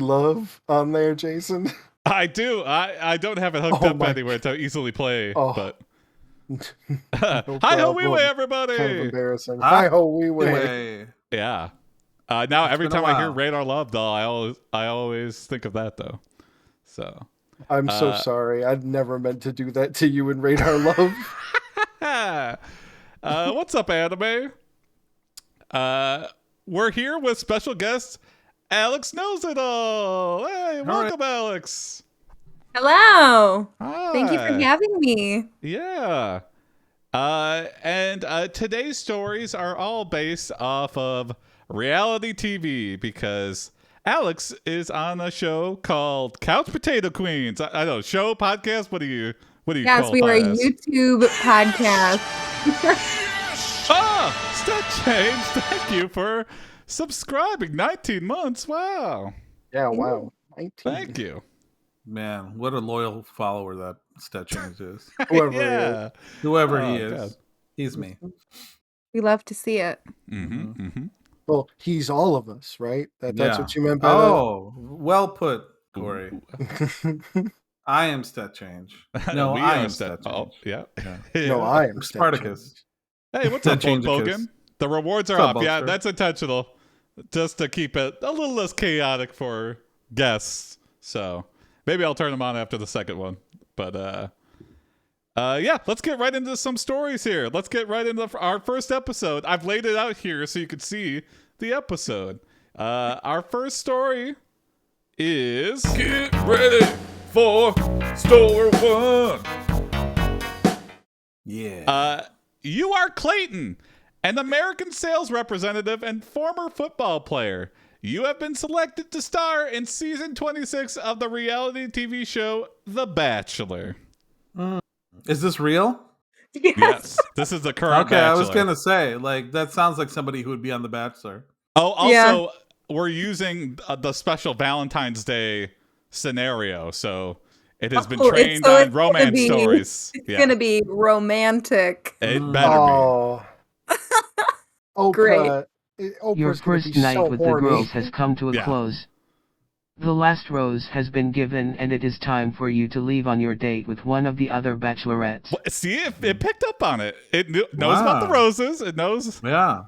Love on there, Jason? I do. I don't have it hooked up anywhere to easily play, but No hi ho wee way, everybody. Kind of embarrassing. Hi ho wee way. Yeah. Now It's every been a time I hear while. Radar Love Doll, I always think of that though. So I'm so sorry. I'd never meant to do that to you and Radar Love. What's up, anime? We're here with special guest Alex Knows It All. Hey, welcome, Alex. Hello. Hi. Thank you for having me. Yeah. And today's stories are all based off of reality TV because Alex is on a show called Couch Potato Queens. I know, show, podcast. What do you Yes, we were a YouTube podcast. Step change. Thank you for subscribing. 19 months. Wow. Yeah, wow. 19. Thank you. Man, what a loyal follower that Stetchings is. Whoever he is. God. He's me. We love to see it. Well, he's all of us, right? That's what you meant by that? Well put, Corey. I am Stetchange. No, I am Stetchange. Oh, yeah. No, I am Spartacus. Hey, what's up, Bogan? The rewards are up. Yeah, that's intentional. Just to keep it a little less chaotic for guests. So maybe I'll turn them on after the second one. But yeah, let's get right into some stories here. Let's get right into our first episode. I've laid it out here so you can see the episode. Our first story is Get ready for story one. Yeah. You are Clayton, an American sales representative and former football player. You have been selected to star in season 26 of the reality TV show The Bachelor. Is this real? Yes. This is the current Bachelor. I was going to say, that sounds like somebody who would be on The Bachelor. Oh, also, we're using the special Valentine's Day scenario, so it has been trained on romance stories. It's going to be romantic. It better be. Great. Your first night with the girls has come to a close. The last rose has been given, and it is time for you to leave on your date with one of the other bachelorettes. Well, see, it picked up on it. It knows about the roses. It knows. Yeah.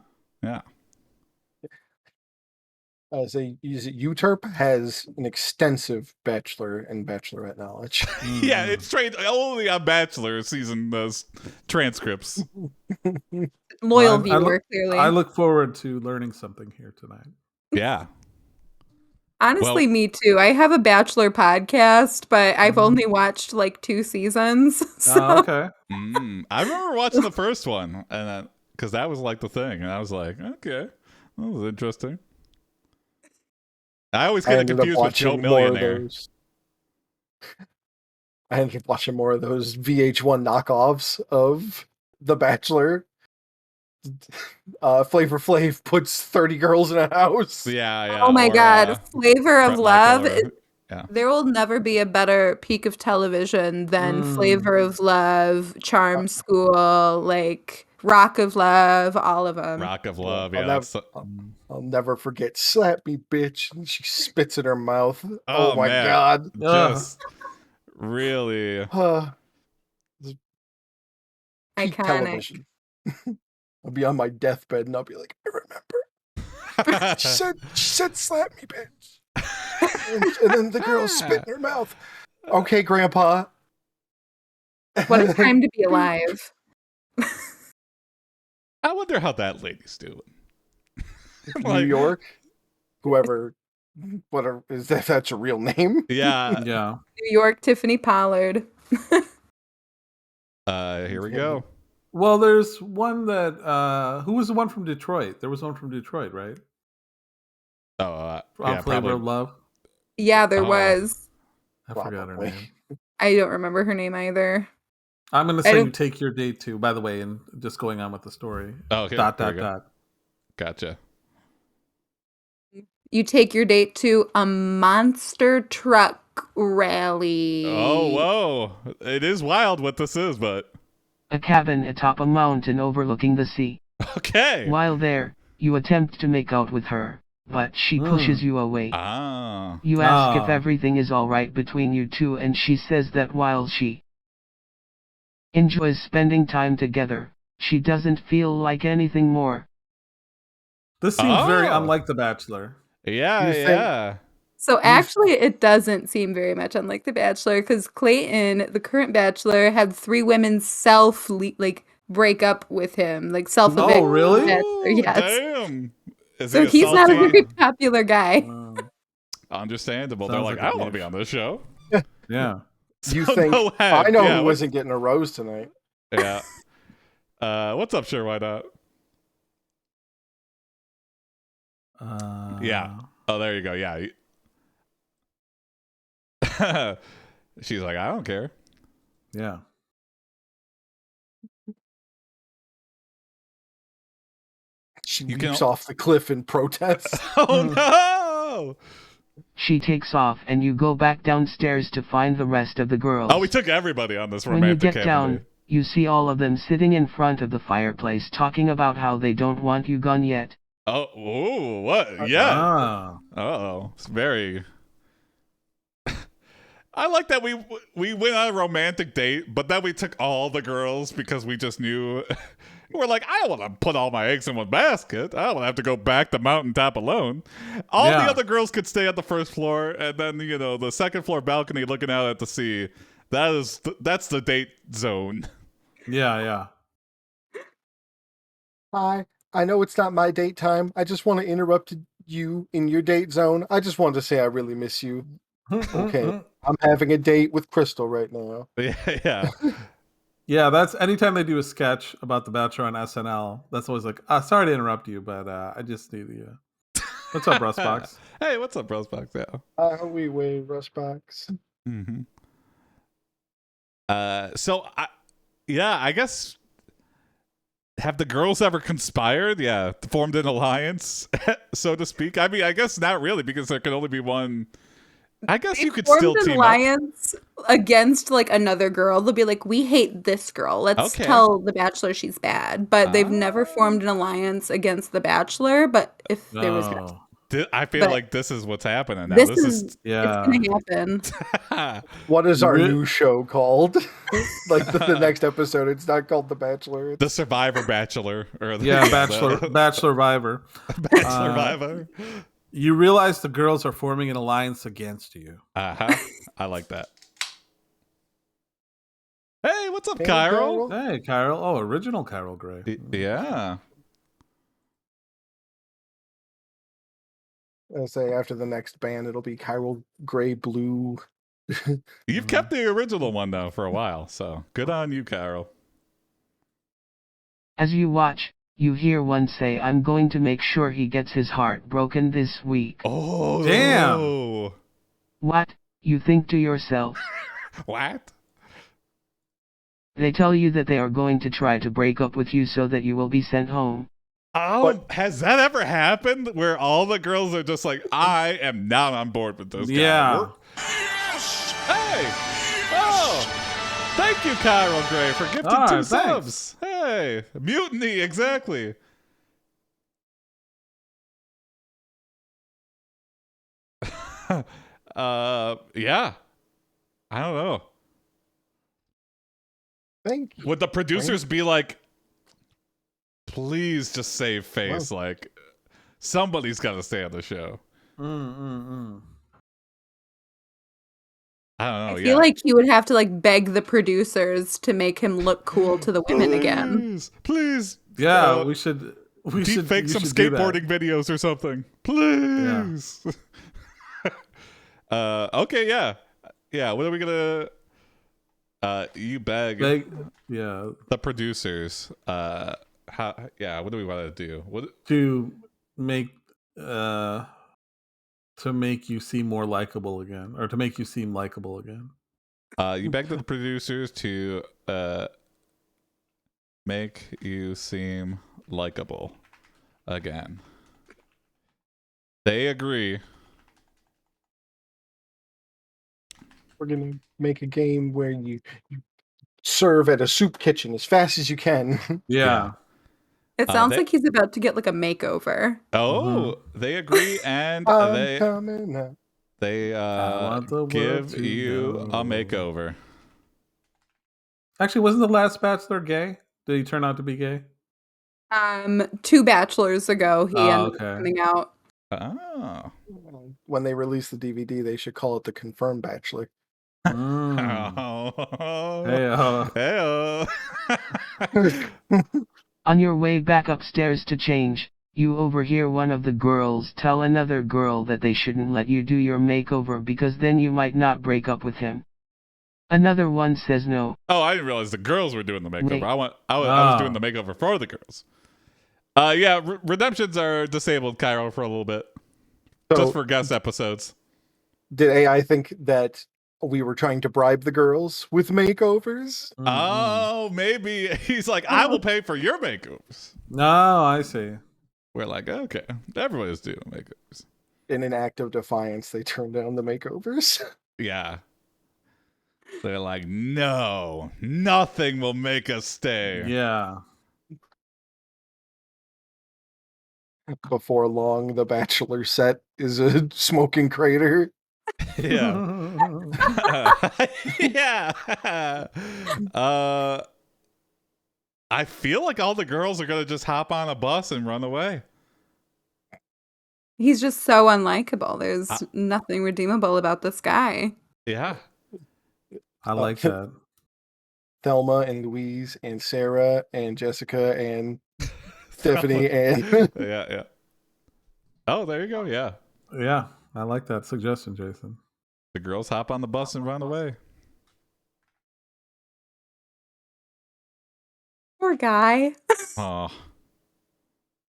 Euterpe has an extensive Bachelor and Bachelorette knowledge. Yeah, it's trained only on Bachelor season transcripts. Loyal viewer, clearly. I look forward to learning something here tonight. Yeah. Honestly, me too. I have a Bachelor podcast, but I've only watched like 2 seasons. So. Oh, okay. I remember watching the first one, and because that was like the thing, and I was like, okay, that was interesting. I always get confused with Joe Millionaire. I ended up watching more of those VH1 knockoffs of The Bachelor. Flavor Flav puts 30 girls in a house. Yeah. Oh my God. Flavor of Love. There will never be a better peak of television than Flavor of Love, Charm School, like Rock of Love, all of them. Rock of Love, I'll never forget Slap Me Bitch. And she spits in her mouth. Oh my man. God. Just really iconic. I'll be on my deathbed and I'll be like, I remember. she said slap me, bitch. and then the girl spit in her mouth. Okay, Grandpa. What a time to be alive. I wonder how that lady's doing. New York? Whatever is that's a real name? Yeah. New York, Tiffany Pollard. Here we go. Well, there's one that who was the one from Detroit? There was one from Detroit, right? Yeah, Flavor of Love. Yeah, there was. I forgot her name. I don't remember her name either. I'm going to say you take your date to, by the way, and just going on with the story. Oh, okay. Dot. Gotcha. You take your date to a monster truck rally. Oh, whoa. It is wild what this is, but... A cabin atop a mountain overlooking the sea. Okay. While there, you attempt to make out with her. but she pushes you away. Ah. You ask if everything is alright between you two, and she says that while she enjoys spending time together, she doesn't feel like anything more. This seems very unlike The Bachelor. Yeah. So actually, it doesn't seem very much unlike The Bachelor, because Clayton, the current Bachelor, had 3 women break up with him, like self-evict. Oh, really? Yes. Damn. So he's not a very popular guy. Understandable. They're like, I don't want to be on this show. Yeah. You think I know who isn't getting a rose tonight? Yeah. What's up, sure, why not? Yeah. Oh, there you go. Yeah. She's like, I don't care. Yeah. She leaps off the cliff in protest. Oh no! She takes off, and you go back downstairs to find the rest of the girls. Oh, we took everybody on this romantic When you get camping down, day. you see all of them sitting in front of the fireplace talking about how they don't want you gone yet. Oh, ooh, what? Yeah. Uh-oh. It's very... I like that we went on a romantic date, but then we took all the girls because we just knew... We're like, I don't want to put all my eggs in one basket. I don't want to have to go back the mountaintop alone. All the other girls could stay at the first floor, and then, you know, the second floor balcony looking out at the sea. That's the date zone. Yeah. Hi. I know it's not my date time. I just want to interrupt you in your date zone. I just wanted to say I really miss you. Okay. I'm having a date with Crystal right now. Yeah. Yeah, that's anytime they do a sketch about The Bachelor on SNL, that's always like, sorry to interrupt you, but I just need you. What's up, Rustbox? Hey, what's up, Rustbox? Yeah. We wave, Rustbox. Mm-hmm. So, I guess, have the girls ever conspired? Yeah, formed an alliance, so to speak. I mean, I guess not really, because there can only be one. I guess you could still team up. Alliance against like another girl. They'll be like, we hate this girl. Let's tell The Bachelor she's bad. But they've never formed an alliance against The Bachelor. But if there was, I feel like this is what's happening now. This is it's gonna happen. What is our new show called? Like the next episode, it's not called The Bachelor. It's... The Survivor Bachelor. Or Bachelor Survivor. Bachelor Survivor. You realize the girls are forming an alliance against you. I like that. Hey, what's up, Kyril? Hey, Kyril. Oh, original Kyril Gray. Yeah. I'll say after the next band, it'll be Kyril Gray Blue. You've kept the original one, though, for a while, so good on you, Kyril. As you watch, you hear one say, I'm going to make sure he gets his heart broken this week. Oh, damn. What? You think to yourself. What? They tell you that they are going to try to break up with you so that you will be sent home. Oh, has that ever happened where all the girls are just like, I am not on board with this guy? Yeah. Hey. Oh. Thank you, Kyril Gray, for gifting 2 subs. Hey, mutiny, exactly. Yeah. I don't know. Thank you. Would the producers be like, please just save face? Well, like, somebody's got to stay on the show. I don't know. I feel like he would have to like beg the producers to make him look cool to the women again. Please. Yeah, we should fake some skateboarding videos or something. Please. Yeah. Okay, yeah. Yeah, what are we gonna you beg the producers. What do we want to do? To make you seem more likable again, or to make you seem likable again. You beg the producers to make you seem likable again. They agree. We're gonna make a game where you serve at a soup kitchen as fast as you can. Yeah. It sounds like he's about to get like a makeover. Oh, they agree, and they give you a makeover. Actually, wasn't the last Bachelor gay? Did he turn out to be gay? 2 Bachelors ago, he ended up coming out. Oh. When they release the DVD, they should call it The Confirmed Bachelor. Hey-oh. On your way back upstairs to change, you overhear one of the girls tell another girl that they shouldn't let you do your makeover because then you might not break up with him. Another one says no. Oh, I didn't realize the girls were doing the makeover. I was doing the makeover for the girls. Redemptions are disabled, Cairo, for a little bit. So, just for guest episodes. Did AI think that we were trying to bribe the girls with makeovers? Oh, maybe. He's like, I will pay for your makeovers. No, I see. We're like, okay, everybody's doing makeovers. In an act of defiance, they turned down the makeovers. Yeah. They're like, no, nothing will make us stay. Yeah. Before long, the Bachelor set is a smoking crater. Yeah. Yeah. I feel like all the girls are gonna just hop on a bus and run away. He's just so unlikable. There's nothing redeemable about this guy. Yeah. I like that. Thelma and Louise and Sarah and Jessica and Stephanie and yeah. Oh, there you go. Yeah. Yeah, I like that suggestion, Jason. The girls hop on the bus and run away. Poor guy. Oh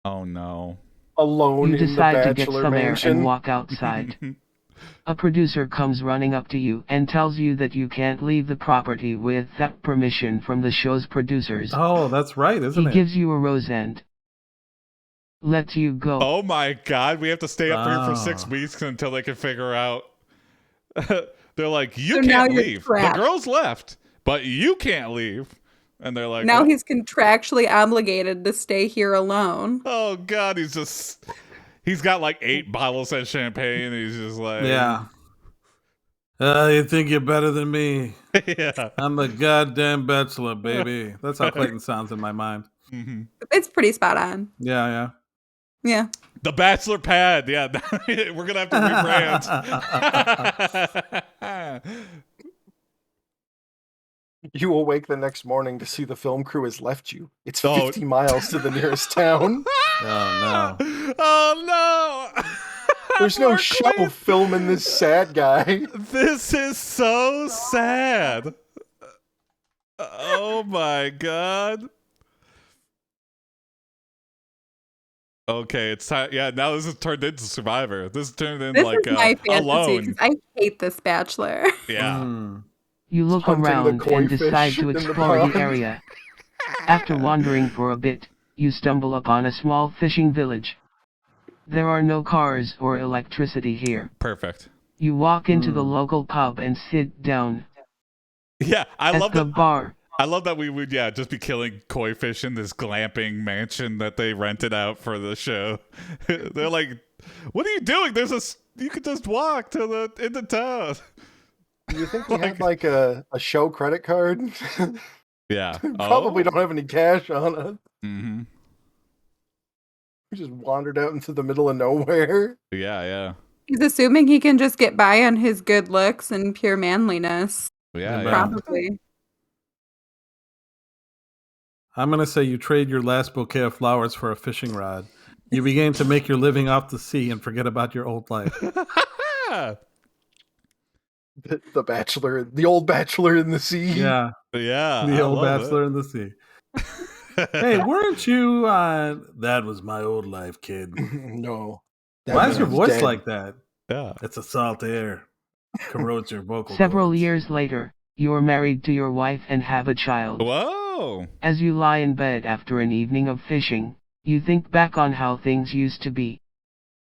no. Alone you in the decide to get Bachelor some mansion. air and walk outside. A producer comes running up to you and tells you that you can't leave the property without permission from the show's producers. Oh, that's right, isn't it? He gives you a rose and lets you go. Oh my God, we have to stay up here for 6 weeks until they can figure out. They're like, you can't leave. The girls left, but you can't leave. And they're like, now he's contractually obligated to stay here alone. Oh God, he's got like 8 bottles of champagne. And he's just like, yeah. You think you're better than me? Yeah. I'm the goddamn Bachelor, baby. That's how Clayton sounds in my mind. Mm-hmm. It's pretty spot on. Yeah. The Bachelor pad. Yeah, we're gonna have to rebrand. You awake the next morning to see the film crew has left you. It's 50 miles to the nearest town. Oh no. Oh no. There's no show filming this sad guy. This is so sad. Oh my God. Okay, it's time. Yeah, now this is turned into Survivor. This is turned into my fantasy, Alone. I hate this Bachelor. Yeah. You look around and decide to explore the area. After wandering for a bit, you stumble upon a small fishing village. There are no cars or electricity here. Perfect. You walk into the local pub and sit down. Yeah, I love the bar. I love that we would just be killing koi fish in this glamping mansion that they rented out for the show. They're like, "What are you doing? You could just walk to into town." Do you think he had like a show credit card? Yeah. Probably don't have any cash on it. Mm-hmm. He just wandered out into the middle of nowhere. Yeah. He's assuming he can just get by on his good looks and pure manliness. Yeah. Probably. I'm going to say you trade your last bouquet of flowers for a fishing rod. You begin to make your living off the sea and forget about your old life. The Bachelor, the old Bachelor in the sea. Yeah. The old Bachelor in the sea. Hey, weren't you on That Was My Old Life, Kid? No. Why is your voice like that? Yeah. It's a salt air. Corrodes your vocal Several cords. years later, you're married to your wife and have a child. Whoa. As you lie in bed after an evening of fishing, you think back on how things used to be.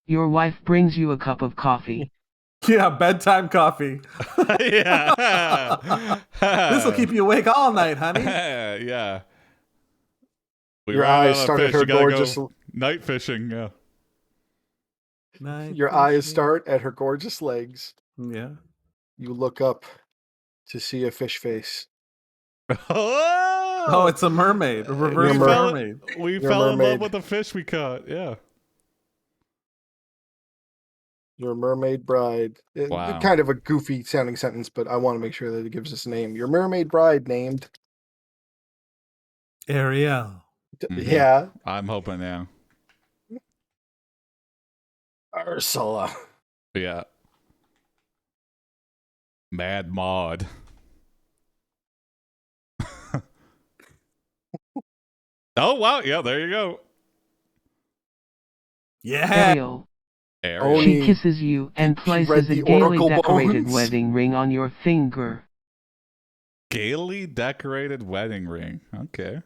Your wife brings you a cup of coffee. Yeah, bedtime coffee. Yeah. This will keep you awake all night, honey. Yeah. Your eyes start at her gorgeous. Night fishing, yeah. Your eyes start at her gorgeous legs. Yeah. You look up to see a fish face. Oh, it's a mermaid. A reverse mermaid. We fell in love with the fish we caught, yeah. Your mermaid bride. Wow. Kind of a goofy sounding sentence, but I want to make sure that it gives us a name. Your mermaid bride named Ariel. Yeah. I'm hoping, yeah. Ursula. Yeah. Mad Maud. Oh, wow. Yeah, there you go. Yeah. Ariel. She kisses you and places a gaily decorated wedding ring on your finger. Gaily decorated wedding ring. Okay.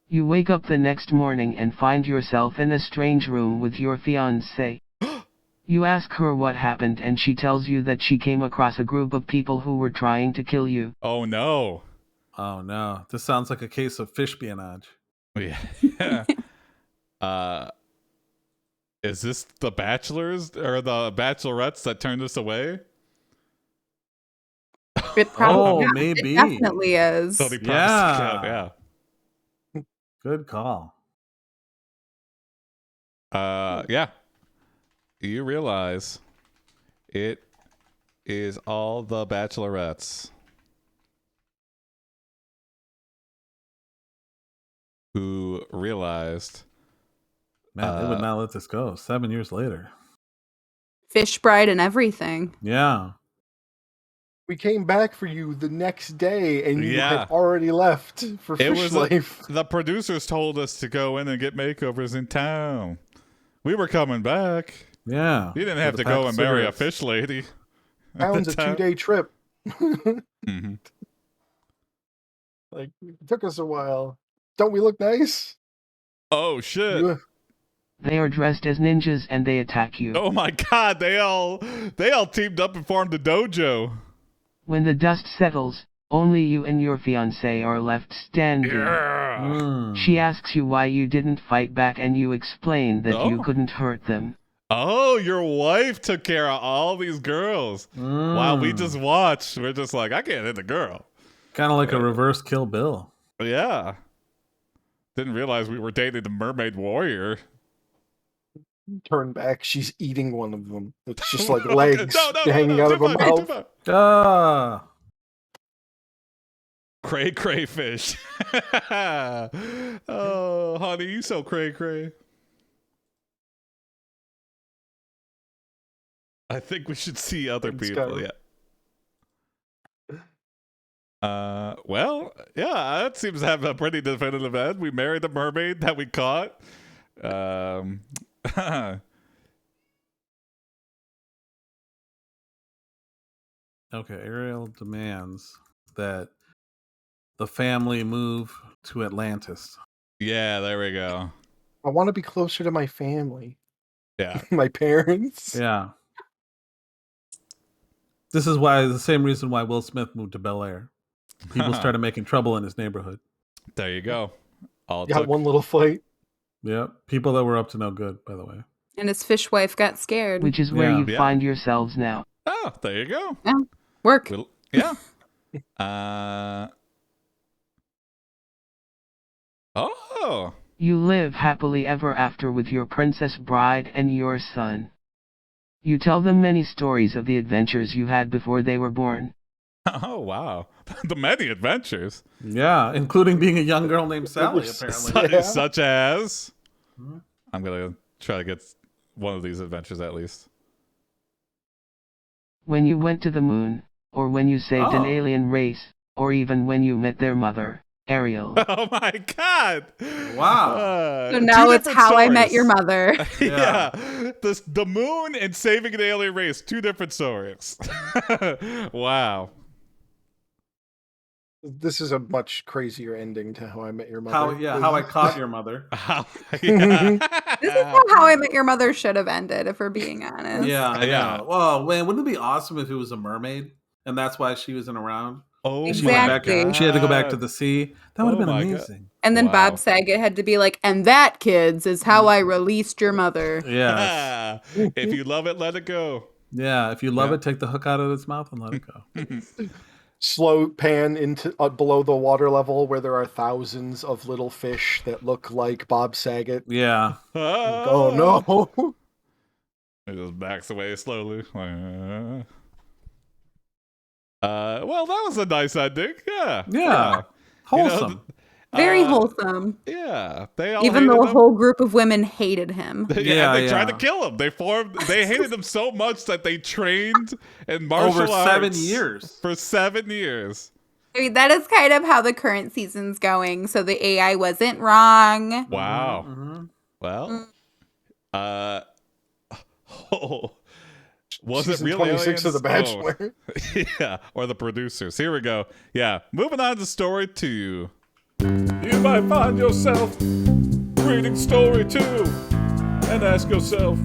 You wake up the next morning and find yourself in a strange room with your fiancée. You ask her what happened and she tells you that she came across a group of people who were trying to kill you. Oh no. Oh no. This sounds like a case of fishpionage. Yeah. Is this the Bachelors or the Bachelorettes that turned us away? It probably, maybe. It definitely is. Yeah. Good call. Yeah. You realize it is all the Bachelorettes who realized. Man, they would not let this go. 7 years later. Fish bride and everything. Yeah. We came back for you the next day, and you had already left for Fish Life. The producers told us to go in and get makeovers in town. We were coming back. Yeah. You didn't have to go and marry a fish lady. Town's a 2-day trip. Mm-hmm. Like, it took us a while. Don't we look nice? Oh, shit. They are dressed as ninjas and they attack you. Oh my god, they all teamed up and formed a dojo. When the dust settles, only you and your fiancée are left standing. Yeah. She asks you why you didn't fight back and you explain that you couldn't hurt them. Oh, your wife took care of all these girls. While we just watched. We're just like, I can't hit the girl. Kind of like a reverse Kill Bill. Yeah. Didn't realize we were dating the mermaid warrior. Turn back, she's eating one of them. It's just like legs hanging out of her mouth. Cray cray fish. Oh, honey, you so cray cray. I think we should see other people. Yeah. Well, yeah, that seems to have a pretty definitive end. We married the mermaid that we caught. Okay, Ariel demands that the family move to Atlantis. Yeah, there we go. I want to be closer to my family. Yeah. My parents. Yeah. This is why the same reason why Will Smith moved to Bel Air. People started making trouble in his neighborhood. There you go. Got one little fight. Yeah, people that were up to no good, by the way. And his fish wife got scared. Which is where you find yourselves now. Oh, there you go. Yeah. Work. Yeah. Oh. You live happily ever after with your princess bride and your son. You tell them many stories of the adventures you had before they were born. Oh, wow. The many adventures. Yeah, including being a young girl named Sally, apparently. Such as... I'm going to try to get one of these adventures at least. When you went to the moon, or when you saved an alien race, or even when you met their mother, Ariel. Oh my god! Wow. So now it's How stories. I Met Your Mother. Yeah. The moon and saving an alien race, 2 different stories. Wow. This is a much crazier ending to How I Met Your Mother. How I Caught Your Mother. This is how I Met Your Mother should have ended, if we're being honest. Yeah. Well, man, wouldn't it be awesome if it was a mermaid, and that's why she wasn't around? Oh, exactly. She had to go back to the sea. That would have been amazing. And then Bob Saget had to be like, and that, kids, is how I released your mother. Yeah. If you love it, let it go. Yeah, if you love it, take the hook out of its mouth and let it go. Slow pan into below the water level where there are thousands of little fish that look like Bob Saget. Yeah. Oh no! It just backs away slowly. Well, that was a nice ending. Yeah. Wholesome. Very wholesome. Yeah. They all Even though a whole group of women hated him. They tried to kill him. They hated him so much that they trained in martial arts. Over 7 years. For 7 years. I mean, that is kind of how the current season's going. So the AI wasn't wrong. Wow. Mm-hmm. Well, was Season it really 26 of The Bachelor? Yeah, or the producers. Here we go. Yeah, moving on to story 2. You might find yourself reading story 2 and ask yourself,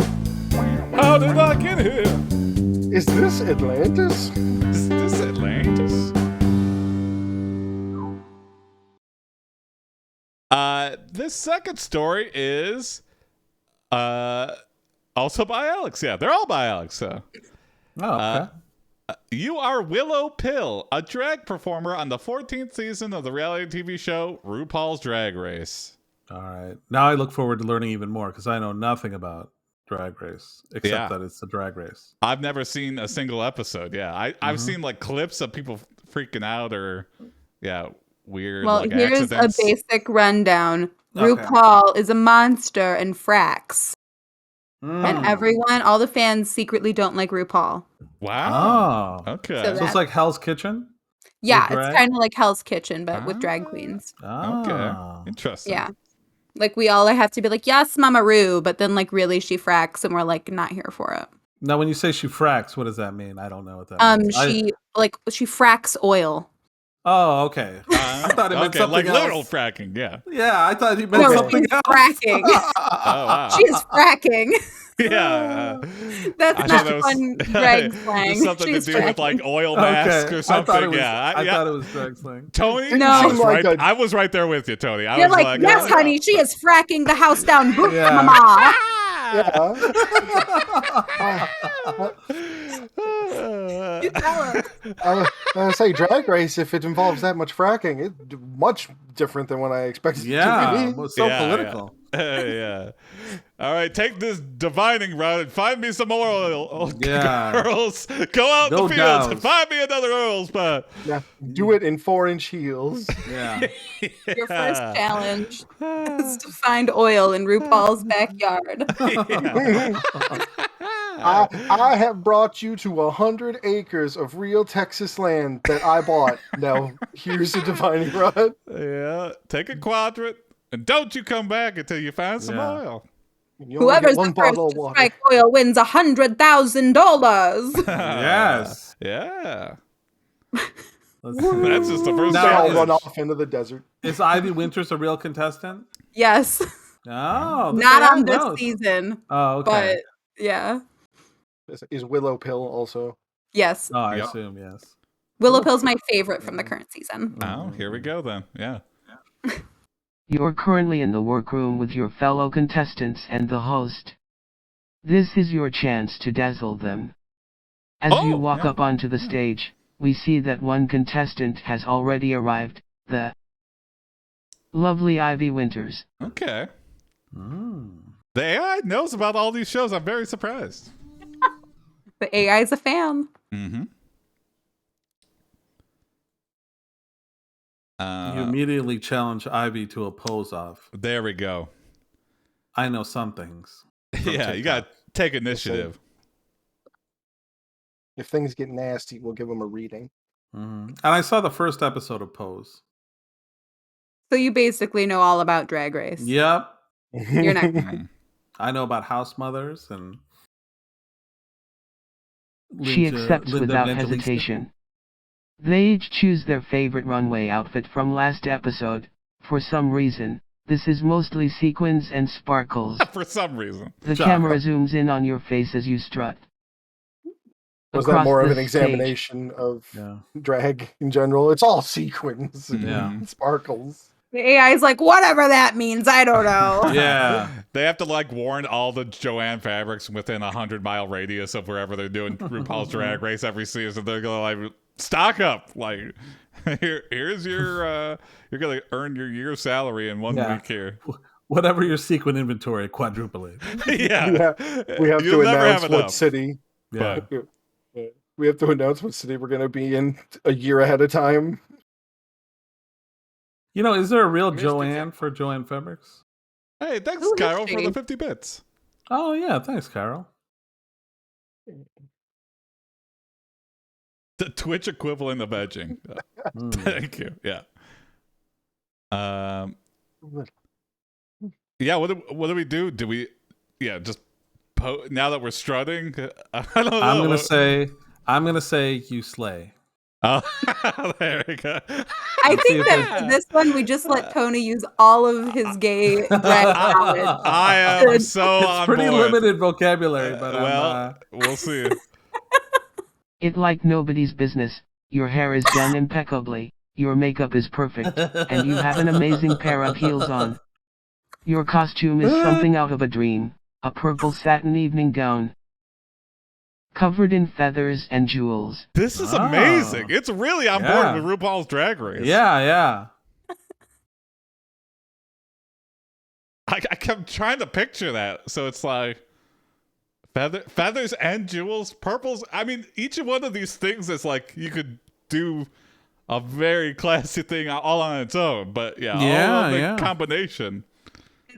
how did I get here? Is this Atlantis? Is this Atlantis? This second story is also by Alex. Yeah, they're all by Alex. So. Oh, okay. You are Willow Pill, a drag performer on the 14th season of the reality TV show RuPaul's Drag Race. All right. Now I look forward to learning even more because I know nothing about Drag Race except that it's a drag race. I've never seen a single episode. Yeah, I've seen like clips of people freaking out or weird. Well, like, here's accidents. a basic rundown. Okay. RuPaul is a monster and frax. And everyone, all the fans secretly don't like RuPaul. Wow. Oh. Okay. So it's like Hell's Kitchen? Yeah, it's kind of like Hell's Kitchen, but with drag queens. Okay. Interesting. Yeah. Like, we all have to be like, yes, Mama Ru, but then, like, really she fracks, and we're, like, not here for it. Now, when you say she fracks, what does that mean? I don't know what that means. She fracks oil. Oh, okay. I thought it meant something like else. literal fracking, yeah. Yeah, I thought he meant something else. Fracking. Oh, wow. She's fracking. Yeah. That's not fun drag slang. Something She's to do with like oil mask or something. I thought it was drag slang. Tony, No. I was right there with you, Tony. You're like, yes, honey, she is fracking the house down. Boop, mama. You tell her. I say Drag Race, if it involves that much fracking, it's much different than what I expected it to be. Well, so political. Yeah. All right, take this divining rod and find me some more oil. Yeah. Girls, go out in the fields and find me another oil spot. Yeah, do it in 4-inch heels. Yeah. Your first challenge is to find oil in RuPaul's backyard. I have brought you to 100 acres of real Texas land that I bought. Now, here's a divining rod. Yeah, take a quadrant, and don't you come back until you find some oil. Whoever's the first to strike oil wins $100,000. Yes. Yeah. That's just the first They all run off into the desert. Is Ivy Winters a real contestant? Yes. Oh, not on this season. Oh, okay. But yeah. Is Willow Pill also? Yes. Oh, I assume yes. Willow Pill's my favorite from the current season. Oh, here we go then. Yeah. You're currently in the workroom with your fellow contestants and the host. This is your chance to dazzle them. As you walk up onto the stage, we see that one contestant has already arrived, the lovely Ivy Winters. Okay. The AI knows about all these shows. I'm very surprised. The AI is a fan. Mm-hmm. You immediately challenge Ivy to a pose-off. There we go. I know some things. Yeah, you got to take initiative. If things get nasty, we'll give them a reading. And I saw the first episode of Pose. So you basically know all about Drag Race. Yep. You're not right. I know about house mothers and... She accepts without hesitation. They each choose their favorite runway outfit from last episode. For some reason, this is mostly sequins and sparkles. For some reason. The camera zooms in on your face as you strut. Was that more of an examination of drag in general? It's all sequins and sparkles. The AI is like, whatever that means, I don't know. Yeah. They have to like warn all the Joanne Fabrics within 100-mile radius of wherever they're doing RuPaul's Drag Race every season. They're going like, stock up. Like, here's your, you're going to earn your year's salary in 1 week here. Whatever your sequin inventory, quadruple it. Yeah. We have You'll to never announce have what enough. city. Yeah. We have to announce what city we're going to be in a year ahead of time. You know, is there a real Joanne for Joanne Fabrics? Hey, thanks, Who is Carol, she? for the 50 bits. Oh, yeah. Thanks, Carol. The Twitch equivalent of edging. Thank you. Yeah. Yeah. What do we do? Do we? Yeah. Just now that we're strutting. I don't know. I'm gonna say you slay. Oh, there we go. I think that for this one, we just let Tony use all of his gay drag knowledge. I am so It's on pretty board. limited vocabulary, but Well, we'll see. It like nobody's business. Your hair is done impeccably, your makeup is perfect, and you have an amazing pair of heels on. Your costume is something out of a dream, a purple satin evening gown, covered in feathers and jewels. This is amazing. It's really on board with RuPaul's Drag Race. Yeah. I kept trying to picture that. So it's like feathers and jewels, purples. I mean, each one of these things is like you could do a very classy thing all on its own. But all of the combination.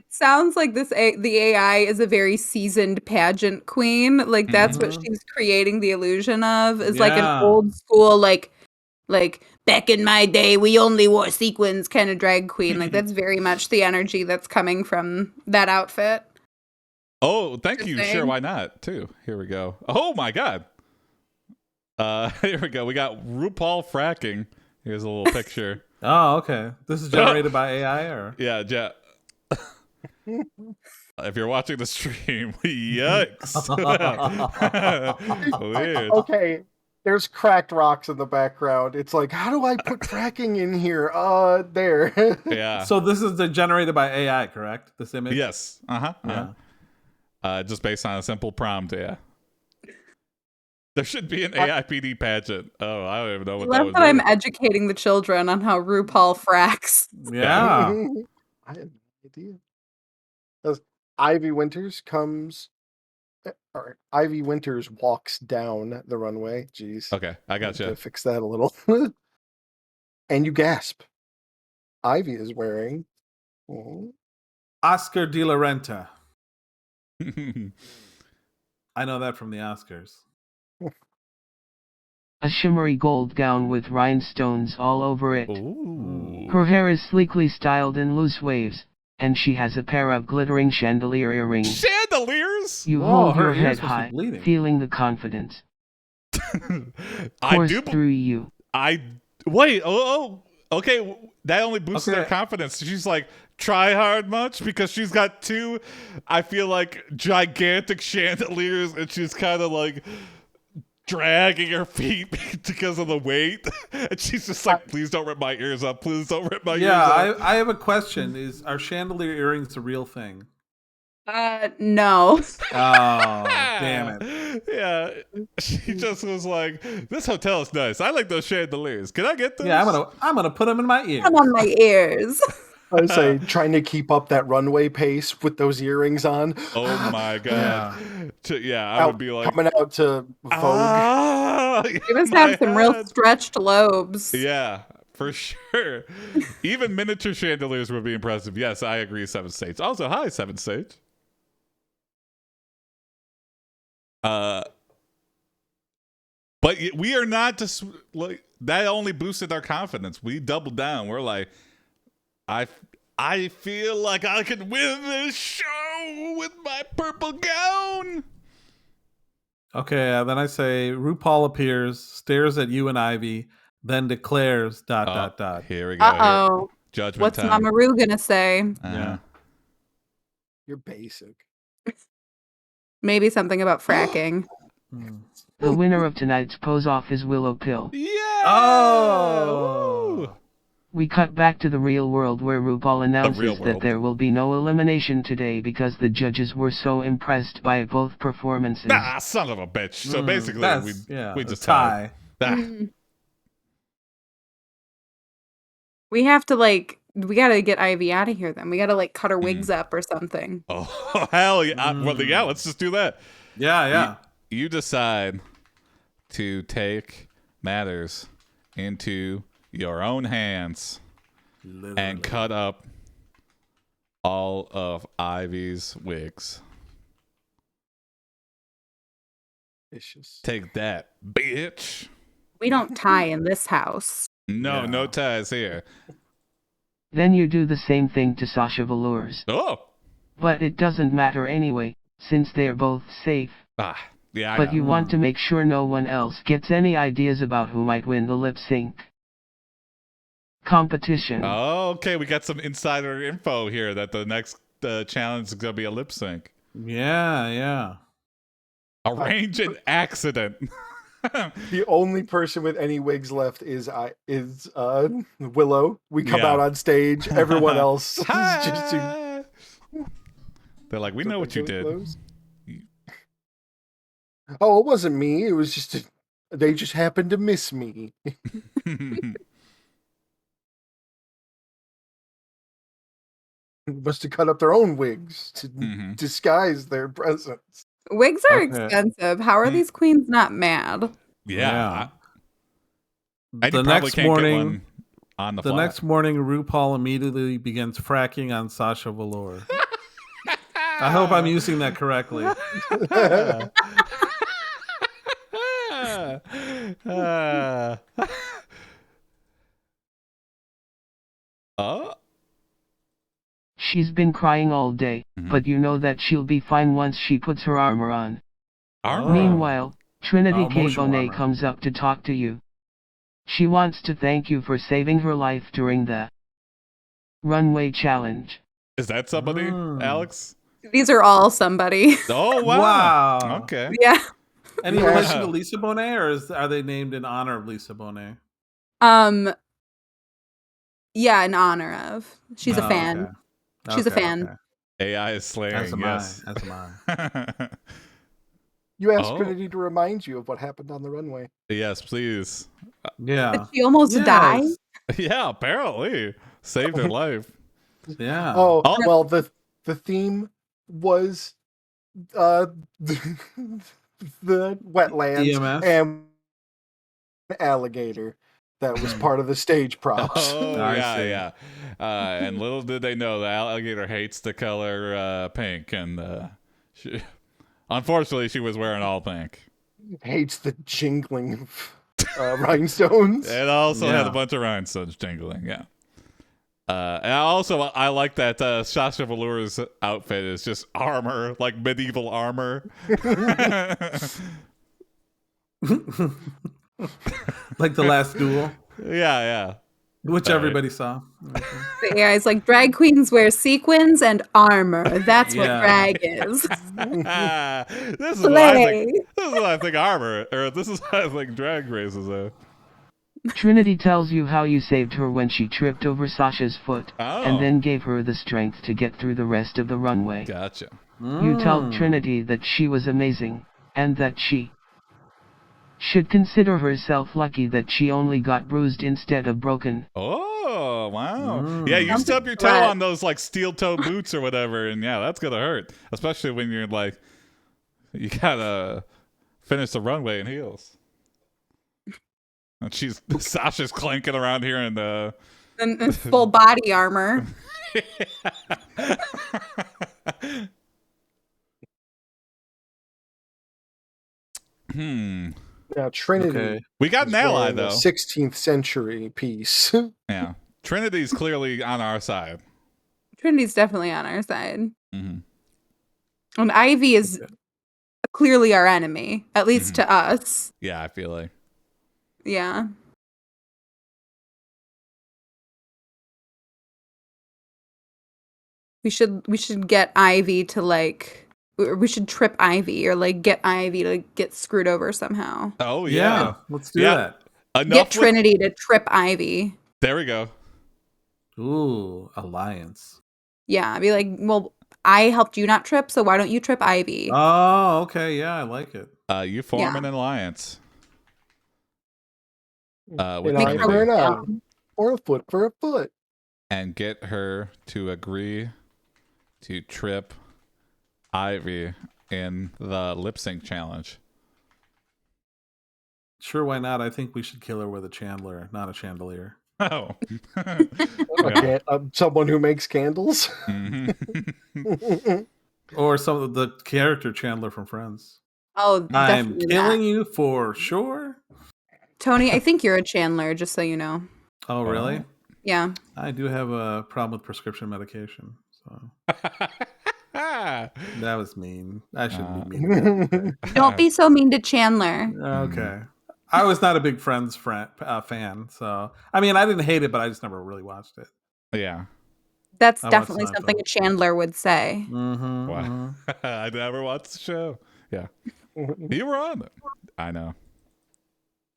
Sounds like the AI is a very seasoned pageant queen. Like that's what she's creating the illusion of. Is like an old school like back in my day we only wore sequins kind of drag queen. Like that's very much the energy that's coming from that outfit. Oh, thank you. Sure, why not? Too. Here we go. Oh my God. Here we go. We got RuPaul fracking. Here's a little picture. Oh, okay. This is generated by AI, or yeah. If you're watching the stream, yikes. Weird. Okay, there's cracked rocks in the background. It's like, how do I put fracking in here? There. Yeah. So this is generated by AI, correct? This image? Yes. Just based on a simple prompt, yeah. There should be an AiPD pageant. Oh, I don't even know what that would be. I'm educating the children on how RuPaul fracks. Yeah. I have no idea. Ivy Winters walks down the runway. Jeez. Okay, I gotcha. To fix that a little. And you gasp. Ivy is wearing Oscar de la Renta. I know that from the Oscars. A shimmery gold gown with rhinestones all over it. Ooh. Her hair is sleekly styled in loose waves, and she has a pair of glittering chandelier earrings. Chandeliers? You hold your head high, feeling the confidence. Course through you. Wait. Okay. That only boosts her confidence. She's like, try hard much, because she's got two, I feel like, gigantic chandeliers, and she's kind of like dragging her feet because of the weight. And she's just like, please don't rip my ears up. Please don't rip my ears up. I have a question. Are chandelier earrings a real thing? No. Oh, damn it. Yeah. She just was like, this hotel is nice. I like those chandeliers. Can I get those? Yeah, I'm gonna put them in my ears. I'm on my ears. I say, trying to keep up that runway pace with those earrings on. Oh my God. I would be like, coming out to Vogue. You must have some real stretched lobes. Yeah, for sure. Even miniature chandeliers would be impressive. Yes, I agree, 7th Stage. Also, hi, 7th Stage. But we are not just like that. Only boosted our confidence. We doubled down. We're like, I feel like I could win this show with my purple gown. Okay, then I say RuPaul appears, stares at you and Ivy, then declares ... Here we go. Uh-oh. Judgment What's time. Mama Ru gonna say? Yeah. You're basic. Maybe something about fracking. The winner of tonight's pose off is Willow Pill. Yeah. Oh. We cut back to the real world where RuPaul announces that there will be no elimination today because the judges were so impressed by both performances. Ah, son of a bitch. So basically, we just tie. We have to we gotta get Ivy out of here then. We gotta cut her wigs up or something. Oh, hell yeah. Well, yeah, let's just do that. Yeah. You decide to take matters into your own hands and cut up all of Ivy's wigs. Vicious. Take that, bitch. We don't tie in this house. No ties here. Then you do the same thing to Sasha Velour's. Oh. But it doesn't matter anyway, since they're both safe. Yeah. But you want to make sure no one else gets any ideas about who might win the lip sync competition. Oh, okay. We got some insider info here that the next challenge is gonna be a lip sync. Yeah. Arrange an accident. The only person with any wigs left is Willow. We come out on stage. Everyone else is just. They're like, we know what you did. Oh, it wasn't me. It was just they just happened to miss me. Must have cut up their own wigs to disguise their presence. Wigs are expensive. How are these queens not mad? Yeah. The next morning, the next morning, RuPaul immediately begins fracking on Sasha Velour. I hope I'm using that correctly. She's been crying all day, but you know that she'll be fine once she puts her armor on. Meanwhile, Trinity K. Bonet comes up to talk to you. She wants to thank you for saving her life during the runway challenge. Is that somebody, Alex? These are all somebody. Oh, wow. Okay. Yeah. Any relation to Lisa Bonet, or are they named in honor of Lisa Bonet? Yeah, in honor of. She's a fan. Okay. She's a fan. Okay. AI is slaying. As am yes. I. You asked Trinity to remind you of what happened on the runway. Yes, please. Yeah. Did she almost die? Yeah, apparently. Saved her life. Yeah. Oh, well, the theme was the wetlands EMS? and alligator. That was part of the stage props. Oh, yeah. And little did they know the alligator hates the color pink, and unfortunately, she was wearing all pink. Hates the jingling rhinestones. It also had a bunch of rhinestones jingling, yeah. And I like that Sasha Velour's outfit is just armor, like medieval armor. Like the last duel. Yeah. Which everybody saw. The AI's like, drag queens wear sequins and armor. That's what drag is. This is what I think armor, or this is what I think drag races are. Trinity tells you how you saved her when she tripped over Sasha's foot, and then gave her the strength to get through the rest of the runway. Gotcha. You tell Trinity that she was amazing, and that she should consider herself lucky that she only got bruised instead of broken. Oh, wow. Yeah, you stub your toe on those like steel toe boots or whatever, and yeah, that's gonna hurt. Especially when you're like, you gotta finish the runway in heels. And Sasha's clanking around here in full body armor. Now, Trinity. We got an ally, though. 16th century piece. Yeah. Trinity's clearly on our side. Trinity's definitely on our side. Mm-hmm. And Ivy is clearly our enemy, at least to us. Yeah, I feel like. Yeah. We should get Ivy to we should trip Ivy or get Ivy to get screwed over somehow. Oh yeah. Let's do that. Enough get Trinity to trip Ivy. There we go. Ooh, alliance. Yeah, I'd be like, well, I helped you not trip, so why don't you trip Ivy? Oh, okay. Yeah, I like it. You form an alliance. An eye for an eye, or a foot for a foot. And get her to agree to trip Ivy in the lip sync challenge. Sure, why not? I think we should kill her with a chandelier, not a chandelier. Oh. Someone who makes candles? Or some of the character Chandler from Friends. Oh, I'm killing you for sure. Tony, I think you're a Chandler, just so you know. Oh, really? Yeah. I do have a problem with prescription medication. So that was mean. I shouldn't be mean. Don't be so mean to Chandler. Okay. I was not a big Friends fan, so I mean, I didn't hate it, but I just never really watched it. Yeah. That's definitely something a Chandler would say. Mm-hmm, wow. I never watched the show. Yeah. You were on it. I know.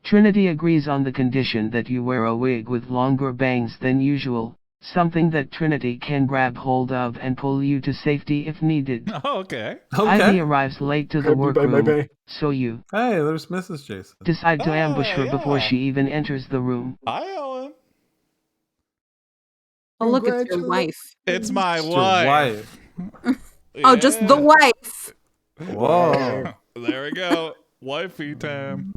Trinity agrees on the condition that you wear a wig with longer bangs than usual, something that Trinity can grab hold of and pull you to safety if needed. Oh, okay. Ivy arrives late to the workroom, so you... Hey, there's Mrs. Jason. ...decide to ambush her before she even enters the room. Hi, Ellen. Oh, look, it's your wife. It's my wife. Oh, just the wife. Whoa. There we go. Wifey time.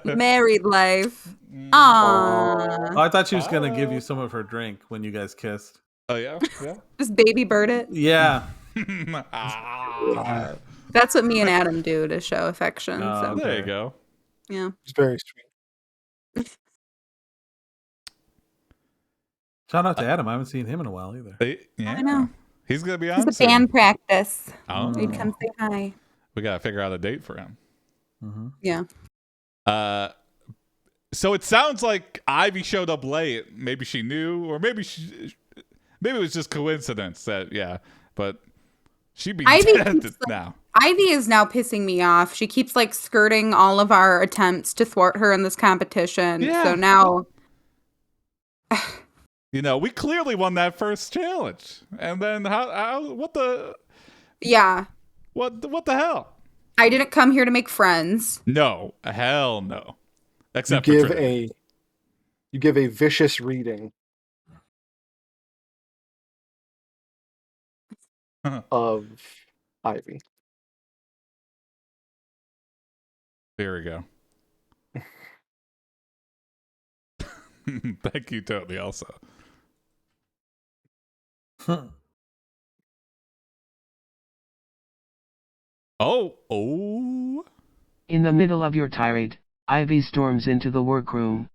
Married life. Aww. Oh, I thought she was going to give you some of her drink when you guys kissed. Oh, yeah? Yeah. Just baby bird it. Yeah. That's what me and Adam do to show affection. Oh, so. okay. There you go. Yeah. It's very sweet. Shout out to Adam. I haven't seen him in a while either. Yeah. I know. He's going to be on He's a band practice. Oh. He'd come say hi. We got to figure out a date for him. Mm-hmm. Yeah. So it sounds like Ivy showed up late. Maybe she knew, or maybe it was just coincidence that, but she'd be dead now. Ivy is now pissing me off. She keeps skirting all of our attempts to thwart her in this competition. Yeah. So now... we clearly won that first challenge. And then what the... Yeah. What the hell? I didn't come here to make friends. No. Hell no. Except you give a vicious reading of Ivy. There we go. Thank you, Tony, also. Oh. In the middle of your tirade, Ivy storms into the workroom.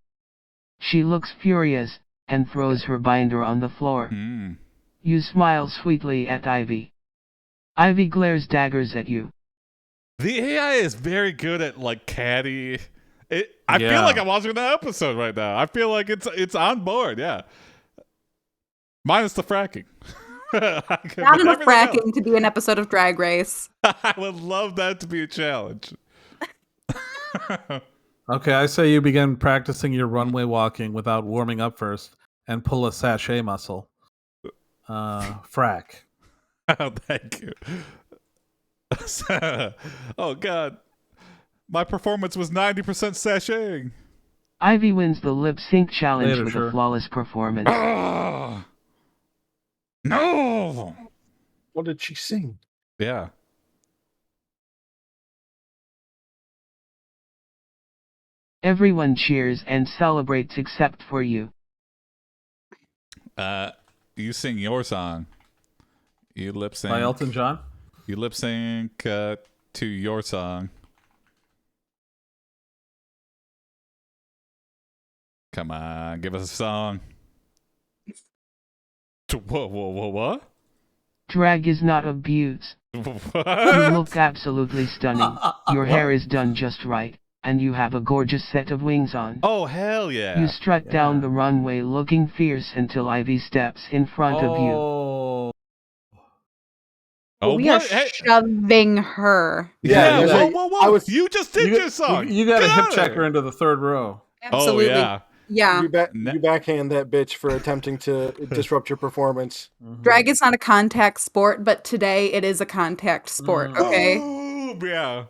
She looks furious, and throws her binder on the floor. You smile sweetly at Ivy. Ivy glares daggers at you. The AI is very good at catty. I feel like I'm watching that episode right now. I feel like it's on board, yeah. Minus the fracking. Not enough fracking to be an episode of Drag Race. I would love that to be a challenge. Okay, I say you begin practicing your runway walking without warming up first and pull a sachet muscle. Frack. Oh, thank you. Oh, God. My performance was 90% sashaying. Ivy wins the lip sync challenge with a flawless performance. No! What did she sing? Yeah. Everyone cheers and celebrates except for you. You sing your song. You lip sync. By Elton John? You lip sync to your song. Come on, give us a song. Whoa, what? Drag is not abuse. What? You look absolutely stunning. Your hair is done just right, and you have a gorgeous set of wings on. Oh, hell yeah. You strut down the runway looking fierce until Ivy steps in front of you. Oh, we are shoving her. Yeah. Whoa. You just did your song. You got to hip check her into the third row. Absolutely. Oh, yeah. Yeah. You backhand that bitch for attempting to disrupt your performance. Drag is not a contact sport, but today it is a contact sport, okay? Oh, yeah.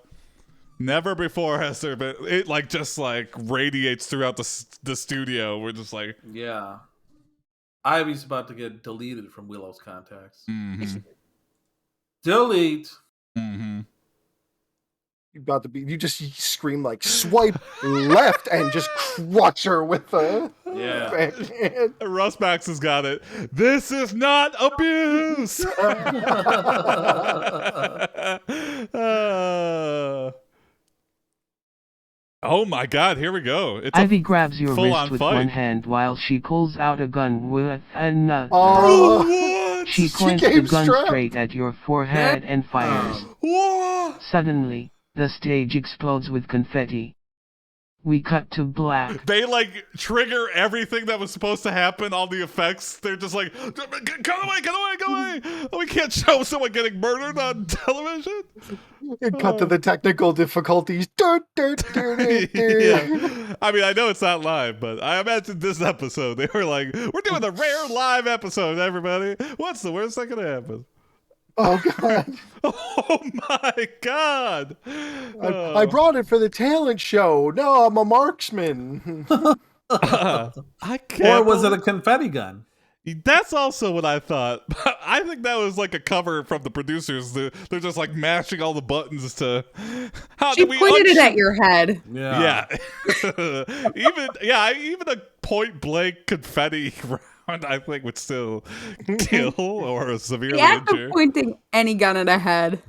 Never before has there been it just radiates throughout the studio. We're just like, yeah. Ivy's about to get deleted from Willow's contacts. Mm-hmm. Delete. Mm-hmm. You just scream like swipe left and just crush her with the backhand. Russ Max has got it. This is not abuse. Oh my God! Here we go. Ivy grabs your wrist with one hand while she pulls out a gun with another. What? She points the gun straight at your forehead and fires. Suddenly, the stage explodes with confetti. We cut to black. They trigger everything that was supposed to happen, all the effects. They're just like, cut away. Oh, we can't show someone getting murdered on television. And cut to the technical difficulties. Yeah. I mean, I know it's not live, but I imagine this episode, they were like, we're doing a rare live episode, everybody. What's the worst that could happen? Oh, God. Oh, my God. I brought it for the talent show. No, I'm a marksman. I can't. Or was it a confetti gun? That's also what I thought. I think that was like a cover from the producers. They're just like mashing all the buttons to. She pointed it at your head. Yeah. Even a point blank confetti round, I think, would still kill or severely injure. Pointing any gun at a head.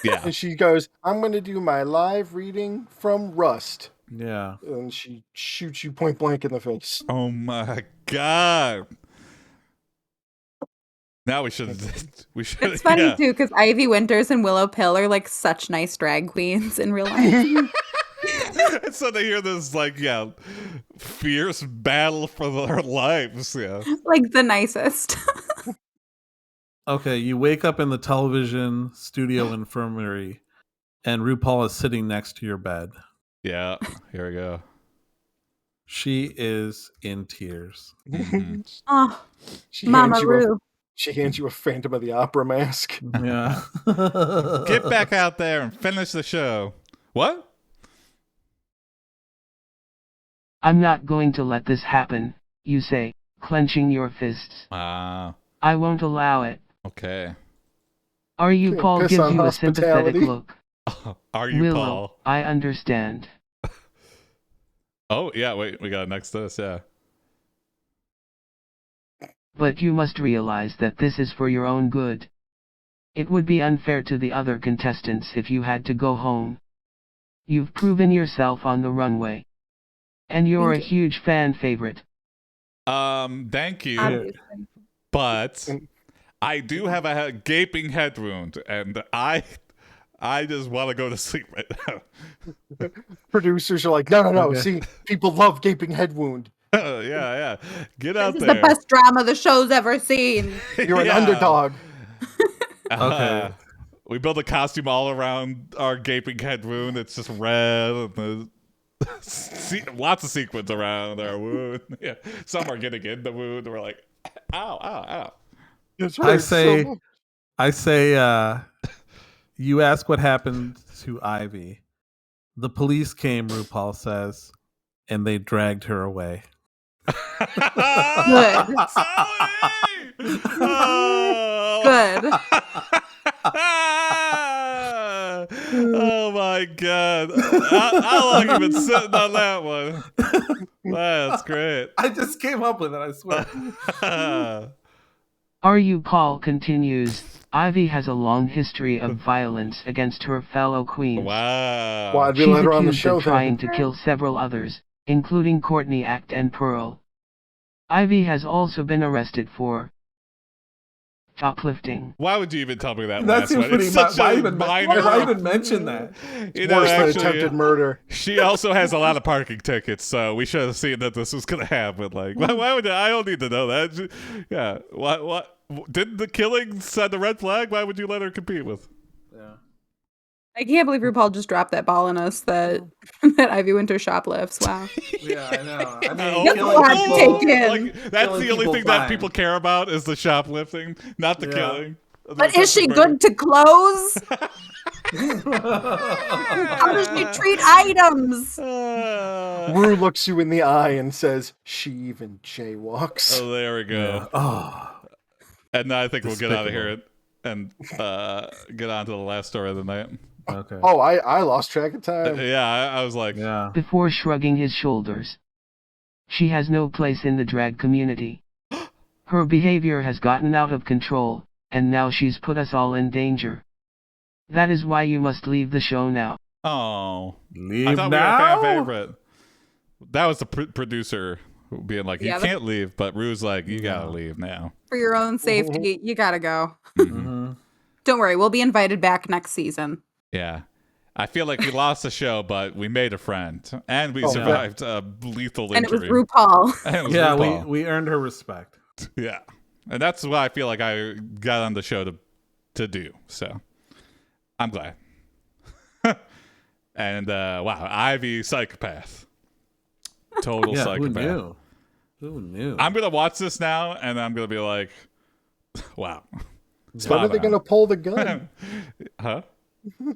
Yeah. And she goes, I'm going to do my live reading from Rust. Yeah. And she shoots you point blank in the face. Oh my God. Now we should. It's funny too because Ivy Winters and Willow Pill are like such nice drag queens in real life. And so they hear this fierce battle for their lives. Yeah, like the nicest. Okay, you wake up in the television studio infirmary, and RuPaul is sitting next to your bed. Yeah, here we go. She is in tears. Mm-hmm. Oh, Mama Ru. She hands you a Phantom of the Opera mask. Yeah. Get back out there and finish the show. What? I'm not going to let this happen, you say, clenching your fists. Ah. I won't allow it. Okay. Are you Paul gives you a sympathetic look. Are you Willow, Paul? I understand. Oh, yeah, wait, we got next to this, yeah. But you must realize that this is for your own good. It would be unfair to the other contestants if you had to go home. You've proven yourself on the runway. And you're a huge fan favorite. Thank you. But I do have a gaping head wound, and I just want to go to sleep right now. Producers are like, no. Okay. See, people love gaping head wound. Yeah. Get out there. This is the best drama the show's ever seen. You're an underdog. Okay. We build a costume all around our gaping head wound. It's just red and lots of sequins around our wound. Yeah. Some are getting in the wound. We're like, ow. I say, you ask what happened to Ivy. The police came, RuPaul says, and they dragged her away. Good. Good. Oh my God. How long have you been sitting on that one? That's great. I just came up with it, I swear. RU Paul continues. Ivy has a long history of violence against her fellow queens. Wow. Why'd we She's let her on the accused show of trying to kill several others, including Courtney Act and Pearl. Ivy has also been arrested for shoplifting. Why would you even tell me that? That seems pretty why even mention that? It's worse than attempted murder. She also has a lot of parking tickets, so we should have seen that this was going to happen. Like, why would I don't need to know that? Yeah, what? Didn't the killing send a red flag? Why would you let her compete with? Yeah. I can't believe RuPaul just dropped that ball on us that Ivy Winter shoplifts. Wow. Yeah, I know. I mean, that's the only thing that people care about is the shoplifting, not the killing. But is she good to close? How does she treat items? Rue looks you in the eye and says, "She even jaywalks." Oh, there we go. Yeah. Oh. And now I think we'll get out of here and get on to the last story of the night. Okay. Oh, I lost track of time. I was like... Yeah. Before shrugging his shoulders. She has no place in the drag community. Her behavior has gotten out of control, and now she's put us all in danger. That is why you must leave the show now. Oh. Leave I thought now? we were a fan favorite. That was the producer being like, you can't leave, but Rue's like, you gotta leave now. For your own safety, you gotta go. Mm-hmm. Don't worry, we'll be invited back next season. Yeah. I feel like we lost the show, but we made a friend. And we survived a lethal injury. And it was RuPaul. RuPaul. We earned her respect. Yeah. And that's what I feel like I got on the show to do. So I'm glad. And wow, Ivy, psychopath. Total psychopath. Who knew? I'm going to watch this now, and I'm going to be like, wow. When are they going to pull the gun? Huh?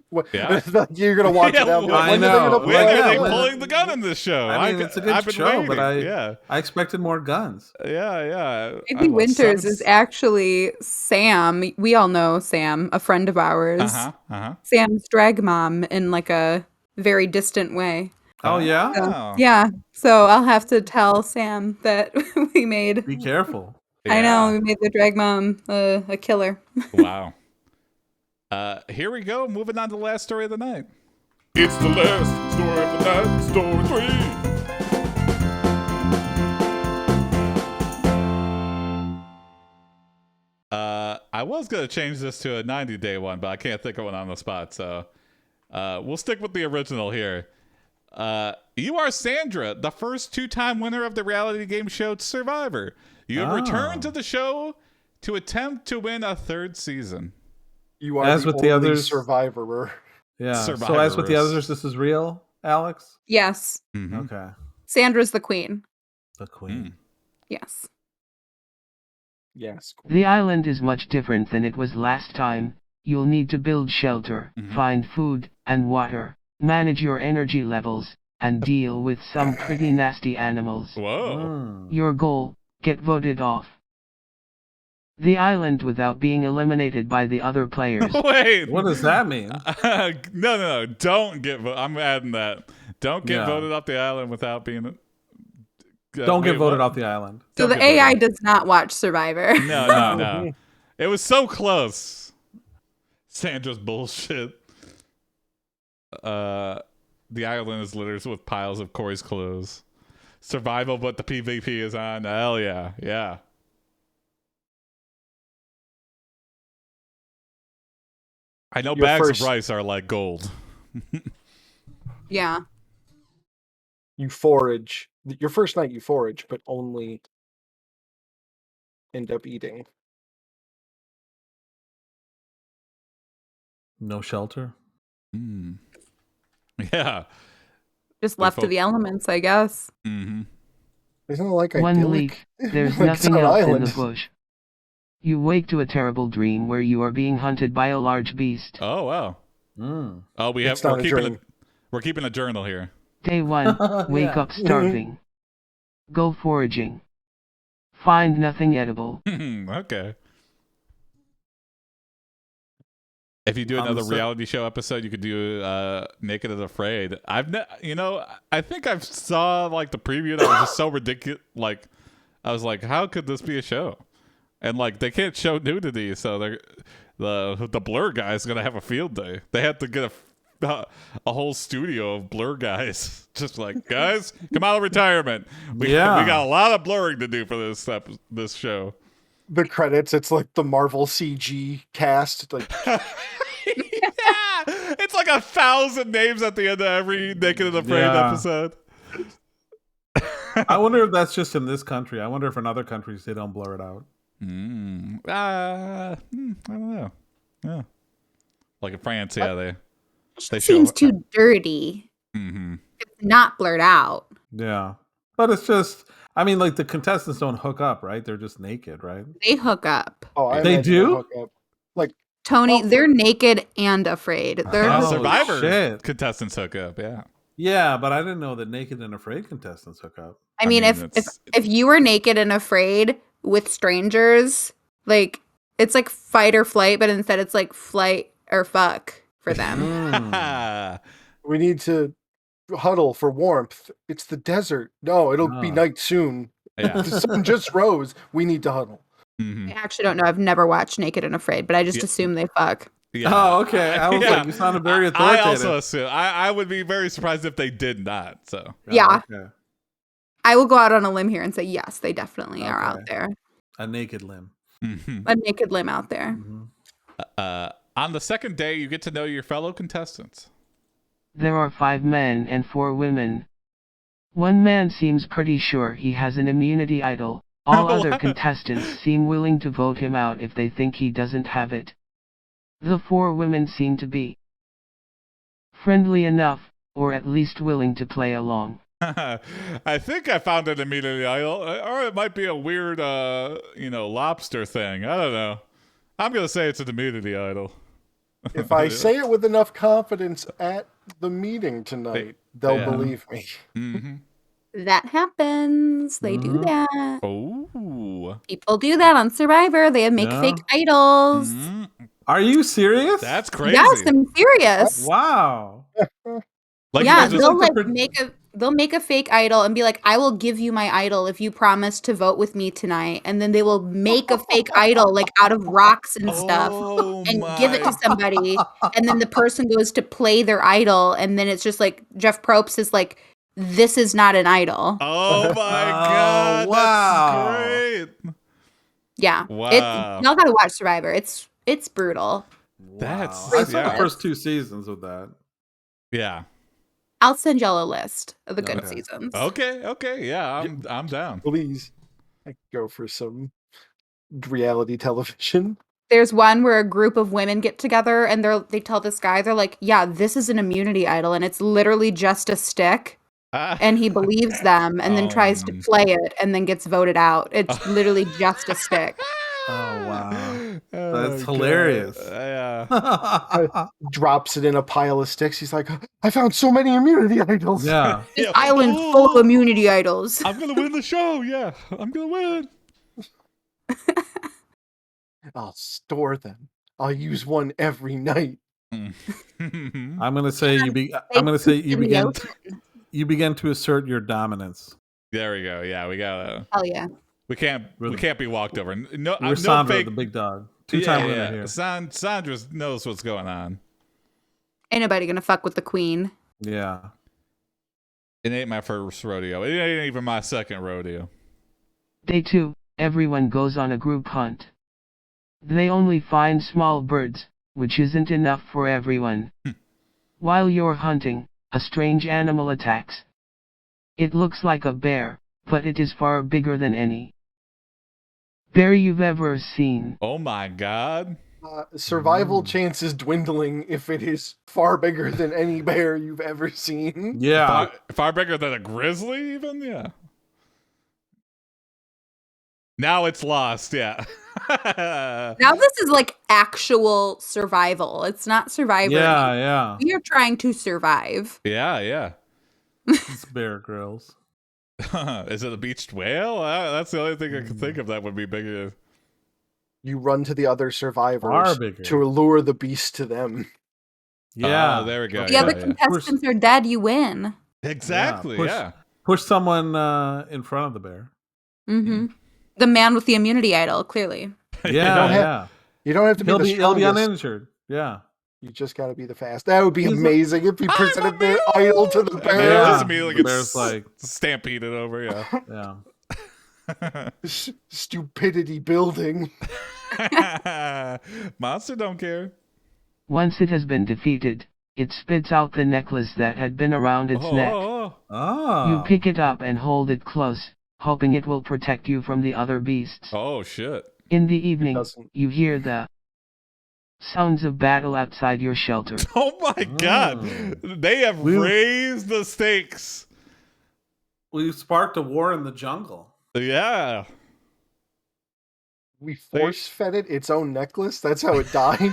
What, yeah. You're going to watch it now. I know. When are they pulling the gun in this show? I mean, it's a good show, waiting. but I expected more guns. Yeah. Maybe Winters is actually Sam. We all know Sam, a friend of ours. Sam's drag mom in like a very distant way. Oh, yeah? So, yeah. So I'll have to tell Sam that we made... Be careful. I know, we made the drag mom a killer. Wow. Here we go. Moving on to the last story of the night. It's the last story of the night, story 3. I was going to change this to a 90-day one, but I can't think of one on the spot, so we'll stick with the original here. You are Sandra, the first 2-time winner of the reality game show Survivor. You have returned to the show to attempt to win a 3rd season. You are as with the others, survivor. Yeah. So as with the others, this is real, Alex? Yes. Mm-hmm. Okay. Sandra's the queen. The queen. Yes. Yes. The island is much different than it was last time. You'll need to build shelter, find food and water, manage your energy levels, and deal with some pretty nasty animals. Whoa. Your goal, get voted off the island without being eliminated by the other players. Wait. What does that mean? No. Don't get voted. I'm adding that. Don't get voted off the island without being... Don't get voted off the island. So the AI does not watch Survivor. No. It was so close. Sandra's bullshit. The island is littered with piles of Corey's clothes. Survival, but the PvP is on. Hell yeah. Yeah. I know bags of rice are like gold. Yeah. You forage. Your first night you forage, but only end up eating. No shelter? Yeah. Just left to the elements, I guess. Isn't it like one week, there's nothing else in the bush. You wake to a terrible dream where you are being hunted by a large beast. Oh, wow. Oh, we're keeping a journal here. Day 1, wake up starving. Go foraging. Find nothing edible. Okay. If you do another reality show episode, you could do Naked and Afraid. I think I've saw like the preview that was just so ridiculous. Like, I was like, how could this be a show? And like, they can't show nudity, so the Blur guy's gonna have a field day. They have to get a whole studio of Blur guys, just like, guys, come out of retirement. We got a lot of blurring to do for this show. The credits, it's like the Marvel CG cast. Like, yeah, it's like 1,000 names at the end of every Naked and Afraid episode. I wonder if that's just in this country. I wonder if in other countries they don't blur it out. I don't know. Yeah, like in France, they seems too dirty. Mm-hmm. It's not blurred out. Yeah. But it's just, I mean, like the contestants don't hook up, right? They're just naked, right? They hook up. Oh, they do? Hook up. Like Tony, they're naked and afraid. They're Survivor contestants hook up, yeah. Yeah, but I didn't know that naked and afraid contestants hook up. I mean if you were naked and afraid with strangers, like it's like fight or flight, but instead it's like flight or fuck for them. We need to huddle for warmth. It's the desert. No, it'll be night soon. Yeah. The sun just rose. We need to huddle. Mm-hmm. I actually don't know. I've never watched Naked and Afraid, but I just assume they fuck. Yeah. Oh, okay. I was like, you sounded very authoritative. I also assume. I would be very surprised if they did not. So yeah. Okay. I will go out on a limb here and say yes, they definitely are out there. A naked limb. Mm-hmm. A naked limb out there. Mm-hmm. On the second day, you get to know your fellow contestants. There are 5 men and 4 women. One man seems pretty sure he has an immunity idol. All other contestants seem willing to vote him out if they think he doesn't have it. The 4 women seem to be friendly enough, or at least willing to play along. I think I found an immunity idol, or it might be a weird, lobster thing. I don't know. I'm gonna say it's an immunity idol. If I say it with enough confidence at the meeting tonight, they'll believe me. Mm-hmm. That happens. They do that. Oh. People do that on Survivor. They make fake idols. Mm-hmm. Are you serious? That's crazy. Yes, I'm serious. Wow. They'll make a fake idol and be like, I will give you my idol if you promise to vote with me tonight. And then they will make a fake idol like out of rocks and stuff and give it to somebody. And then the person goes to play their idol. And then it's just like Jeff Probst is like, this is not an idol. Oh my God. Wow. That's great. Yeah. Wow. Y'all gotta watch Survivor. It's brutal. That's I saw the first 2 seasons of that. Yeah. I'll send y'all a list of the good seasons. Okay. Yeah, I'm down. Please. I go for some reality television. There's one where a group of women get together and they tell this guy, they're like, yeah, this is an immunity idol. And it's literally just a stick. And he believes them and then tries to play it and then gets voted out. It's literally just a stick. Oh, wow. That's hilarious. Yeah. Drops it in a pile of sticks. He's like, I found so many immunity idols. Yeah. This island full of immunity idols. I'm going to win the show. Yeah. I'm going to win. I'll store them. I'll use one every night. I'm going to say you begin to assert your dominance. There we go. Yeah, we got. Hell yeah. We can't be walked over. No, we're no Sandra, fake. the big dog. Two-time winner here. Sandra knows what's going on. Ain't nobody gonna fuck with the queen. Yeah. It ain't my first rodeo. It ain't even my second rodeo. Day 2, everyone goes on a group hunt. They only find small birds, which isn't enough for everyone. While you're hunting, a strange animal attacks. It looks like a bear, but it is far bigger than any bear you've ever seen. Oh my God. Survival chances dwindling if it is far bigger than any bear you've ever seen. Yeah. Far bigger than a grizzly even? Yeah. Now it's lost, yeah. Now this is like actual survival. It's not Survivor. Yeah. We are trying to survive. Yeah. It's Bear Grylls. Is it a beached whale? That's the only thing I can think of that would be bigger. You run to the other survivors to lure the beast to them. Yeah. There we go. The other contestants are dead, you win. Exactly, yeah. Push someone in front of the bear. Mm-hmm. The man with the immunity idol, clearly. Yeah. You don't have to be the strongest. He'll be uninjured. Yeah. You just got to be the fast. That would be amazing if he presented the idol to the bear. Yeah. Just immediately bear's like stampeded over. Yeah. Yeah. Stupidity building. Monster don't care. Once it has been defeated, it spits out the necklace that had been around its neck. You pick it up and hold it close, hoping it will protect you from the other beasts. Oh shit. In the evening, you hear the Sounds of battle outside your shelter. Oh my God. They have raised the stakes. We've sparked a war in the jungle. Yeah. We force-fed it its own necklace? That's how it died?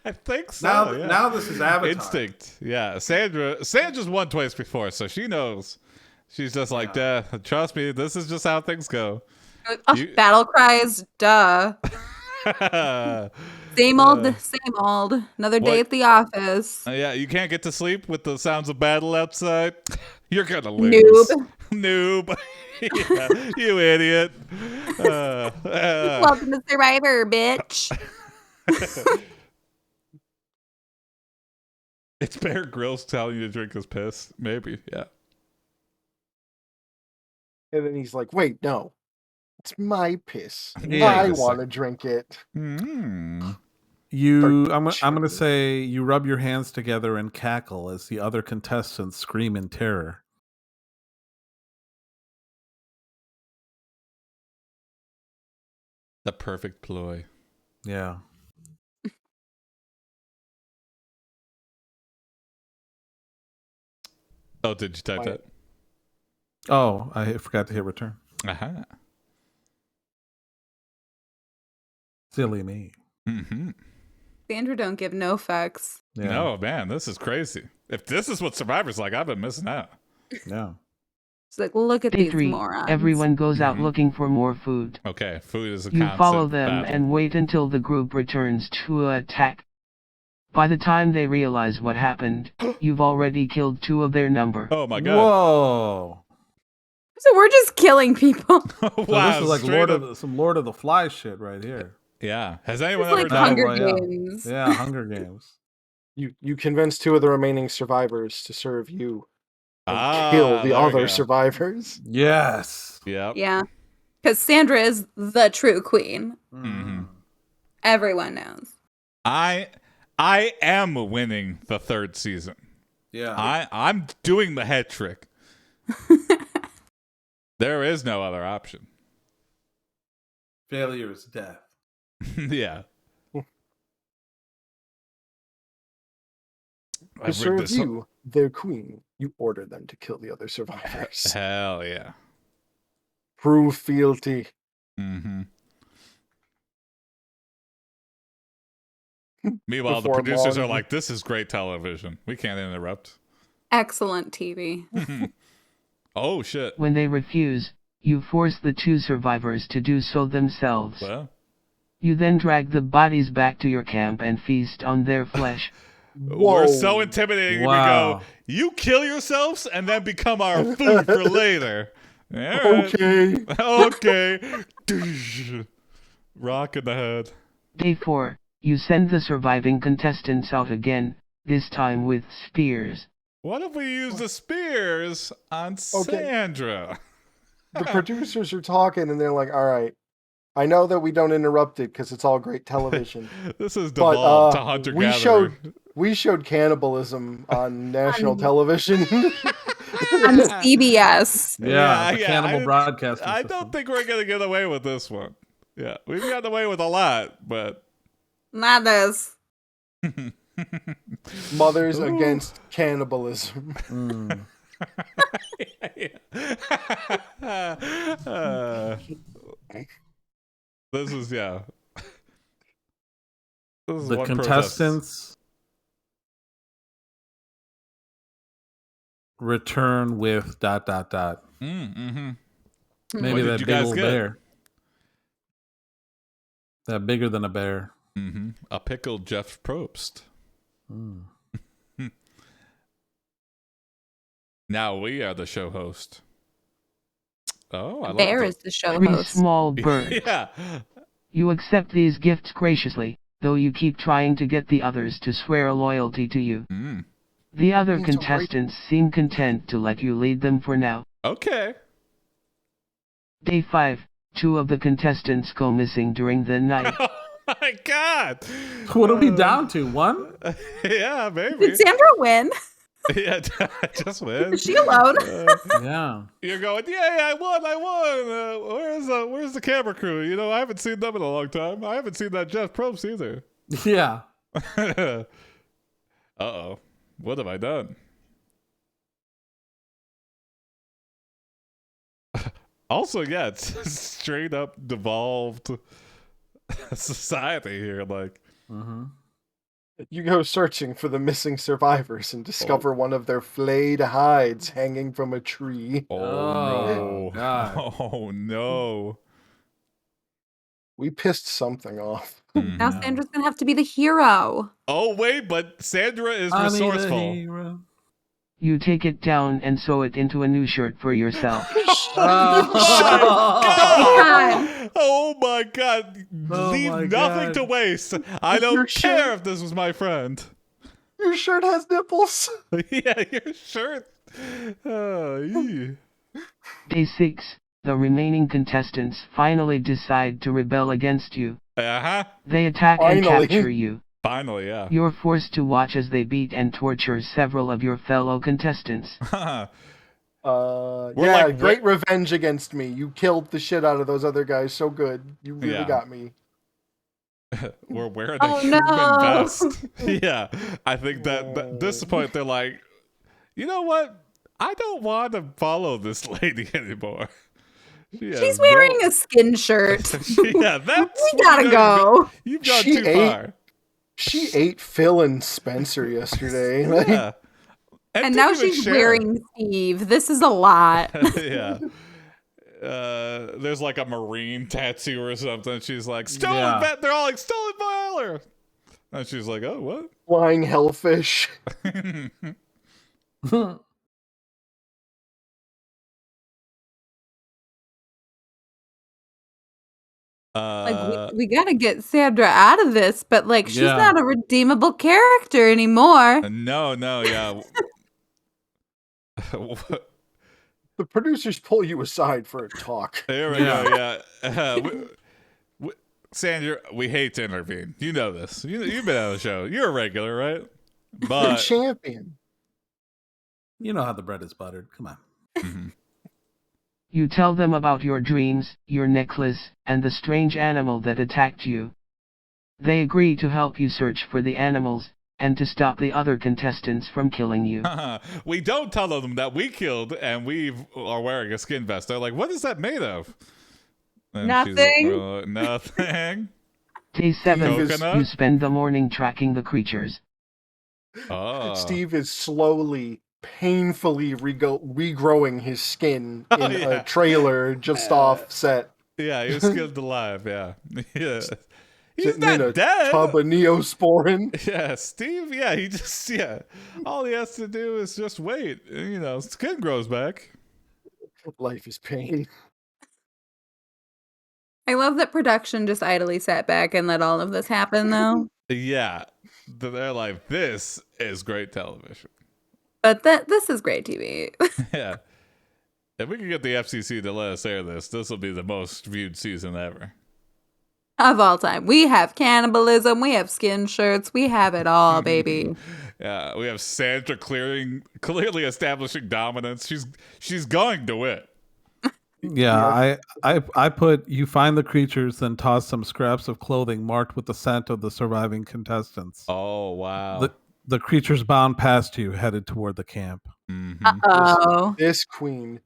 I think so. Now this is Avatar. Instinct. Yeah. Sandra's won twice before, so she knows. She's just like, trust me, this is just how things go. Battle cries, duh. Same old. Another day at the office. Yeah, you can't get to sleep with the sounds of battle outside. You're gonna lose. Noob. Yeah, you idiot. Welcome to Survivor, bitch. It's Bear Grylls telling you to drink his piss. Maybe, yeah. And then he's like, wait, no. It's my piss. Yeah, I want to drink it. Mm. I'm going to say you rub your hands together and cackle as the other contestants scream in terror. The perfect ploy. Yeah. Oh, did you type that? Oh, I forgot to hit return. Uh-huh. Silly me. Mm-hmm. Sandra don't give no fucks. Yeah. No, man, this is crazy. If this is what Survivor's like, I've been missing out. Yeah. It's like, look at Day these 3. morons. Everyone goes out looking for more food. Okay, food is a You constant follow them battle. and wait until the group returns to attack. By the time they realize what happened, you've already killed 2 of their number. Oh my God. Whoa. So we're just killing people. Wow, So this is like some Lord of the Flies shit right here. Yeah. Has anyone It's ever like done Hunger Royale. Games. Yeah, Hunger Games. You convince 2 of the remaining survivors to serve you and kill the there we other go. survivors. Yes. Yep. Yeah. Because Sandra is the true queen. Mm-hmm. Everyone knows. I am winning the 3rd season. Yeah. I'm doing the head trick. There is no other option. Failure is death. Yeah. To serve you, their queen, you order them to kill the other survivors. Hell yeah. Prove fealty. Mm-hmm. Meanwhile, the Before producers long. are like, this is great television. We can't interrupt. Excellent TV. Oh, shit. When they refuse, you force the 2 survivors to do so themselves. Well, You then drag the bodies back to your camp and feast on their flesh. we're so intimidating. Wow. We go, you kill yourselves and then become our food for later. All right. Okay. Okay. Rock in the head. Day 4, you send the surviving contestants out again, this time with spears. What if we use the spears on Sandra? The producers are talking and they're like, all right, I know that we don't interrupt it because it's all great television. This has devolved to hunter-gatherer. We showed cannibalism on national television. On CBS. Yeah, the cannibal broadcasting I system. don't think we're going to get away with this one. Yeah, we've gotten away with a lot, but... Not this. Mothers against cannibalism. This is, yeah. This is The one contestants return with ... Mm-hmm. Maybe What did that you big guys old get? bear. That bigger than a bear. Mm-hmm. A pickled Jeff Probst. Now we are the show host. Oh, I Bear like is the show 3 host. small birds. Yeah. You accept these gifts graciously, though you keep trying to get the others to swear loyalty to you. Mm. The other It's a great- contestants seem content to let you lead them for now. Okay. Day 5, 2 of the contestants go missing during the night. Oh my God. What are we down to? 1? Yeah, maybe. Did Sandra win? Yeah, just win. Is she alone? Yeah. You're going, yay, I won. Where's the camera crew? You know, I haven't seen them in a long time. I haven't seen that Jeff Probst either. Yeah. Uh-oh. What have I done? Also, yeah, it's straight up devolved society here. Like, You go searching for the missing survivors and discover one of their flayed hides hanging from a tree. oh no. God. Oh no. We pissed something off. Now Sandra's gonna have to be the hero. Oh wait, but Sandra is resourceful. You take it down and sew it into a new shirt for yourself. Oh my God. Leave nothing to waste. I don't care if this was my friend. Your shirt has nipples. Yeah, your shirt. Day 6. The remaining contestants finally decide to rebel against you. They attack and capture you. Finally, yeah. You're forced to watch as they beat and torture several of your fellow contestants. Great revenge against me. You killed the shit out of those other guys so good. You really got me. We're wearing a human vest. Yeah, I think that at this point they're like, you know what? I don't want to follow this lady anymore. She's wearing a skin shirt. Yeah, that's we gotta go. You've gone too far. She ate Phil and Spencer yesterday. Yeah. And now she's wearing Steve. This is a lot. Yeah. There's like a Marine tattoo or something. She's like, stolen they're all like, stolen valor. And she's like, oh, what? Flying hellfish. We gotta get Sandra out of this, but like she's not a redeemable character anymore. No, yeah. The producers pull you aside for a talk. There we go. Yeah. Sandra, we hate to intervene. You know this. You've been on the show. You're a regular, right? But you're a champion. You know how the bread is buttered. Come on. Mm-hmm. You tell them about your dreams, your necklace, and the strange animal that attacked you. They agree to help you search for the animals, and to stop the other contestants from killing you. We don't tell them that we killed and we are wearing a skin vest. They're like, what is that made of? And nothing. Like, nothing. Day 7, you spend the morning tracking the creatures. Steve is slowly, painfully regrowing his skin in a trailer just off set. Yeah, he was skinned alive, yeah. He's sitting not in a dead. Tub of Neosporin. Yeah, Steve, he just, all he has to do is just wait. Skin grows back. Life is pain. I love that production just idly sat back and let all of this happen, though. Yeah. They're like, this is great television. But this is great TV. Yeah. If we can get the FCC to let us air this will be the most viewed season ever. Of all time. We have cannibalism, we have skin shirts, we have it all, baby. Yeah, we have Sandra clearly establishing dominance. She's going to win. Yeah, I put, you find the creatures, then toss some scraps of clothing marked with the scent of the surviving contestants. Oh, wow. The creatures bound past you, headed toward the camp. Mm-hmm. Uh-oh. This queen.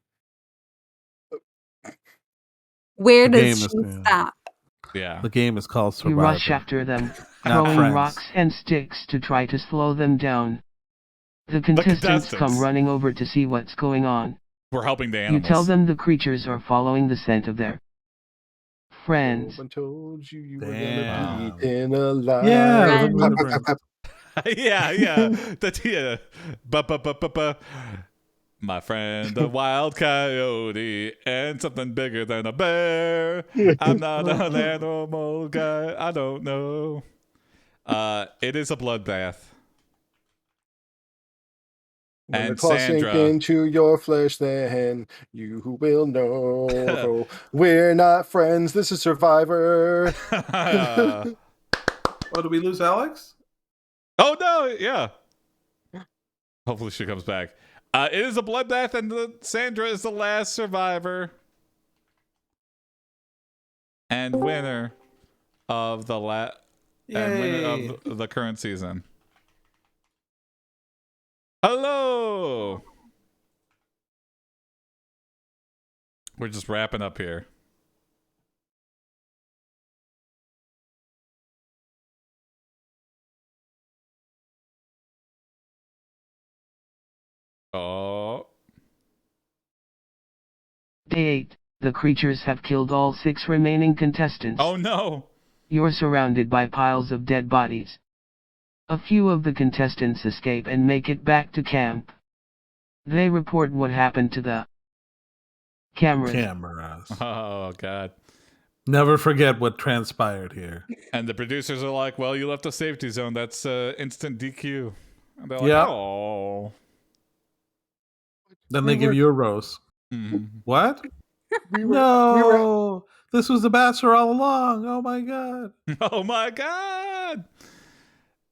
Where does she stop? Yeah. The game is called Survivor. You rush after them, throwing rocks and sticks to try to slow them down. The contestants come running over to see what's going on. We're helping the animals. You tell them the creatures are following the scent of their friends. I told you were gonna be in a line. Yeah. My friend, a wild coyote, and something bigger than a bear. I'm not an animal guy. I don't know. It is a bloodbath. When the claws sink into your flesh, then you will know. We're not friends. This is Survivor. Oh, did we lose Alex? Oh, no. Yeah. Hopefully she comes back. It is a bloodbath, and Sandra is the last survivor and winner of the and winner of the current season. Hello. We're just wrapping up here. Oh. Day 8. The creatures have killed all 6 remaining contestants. Oh no. You're surrounded by piles of dead bodies. A few of the contestants escape and make it back to camp. They report what happened to the cameras. Oh, God. Never forget what transpired here. And the producers are like, well, you left a safety zone. That's instant DQ. And they're like, oh. Then they give you a rose. Mm-hmm. What? No! This was the Bachelor all along. Oh, my God. Oh, my God.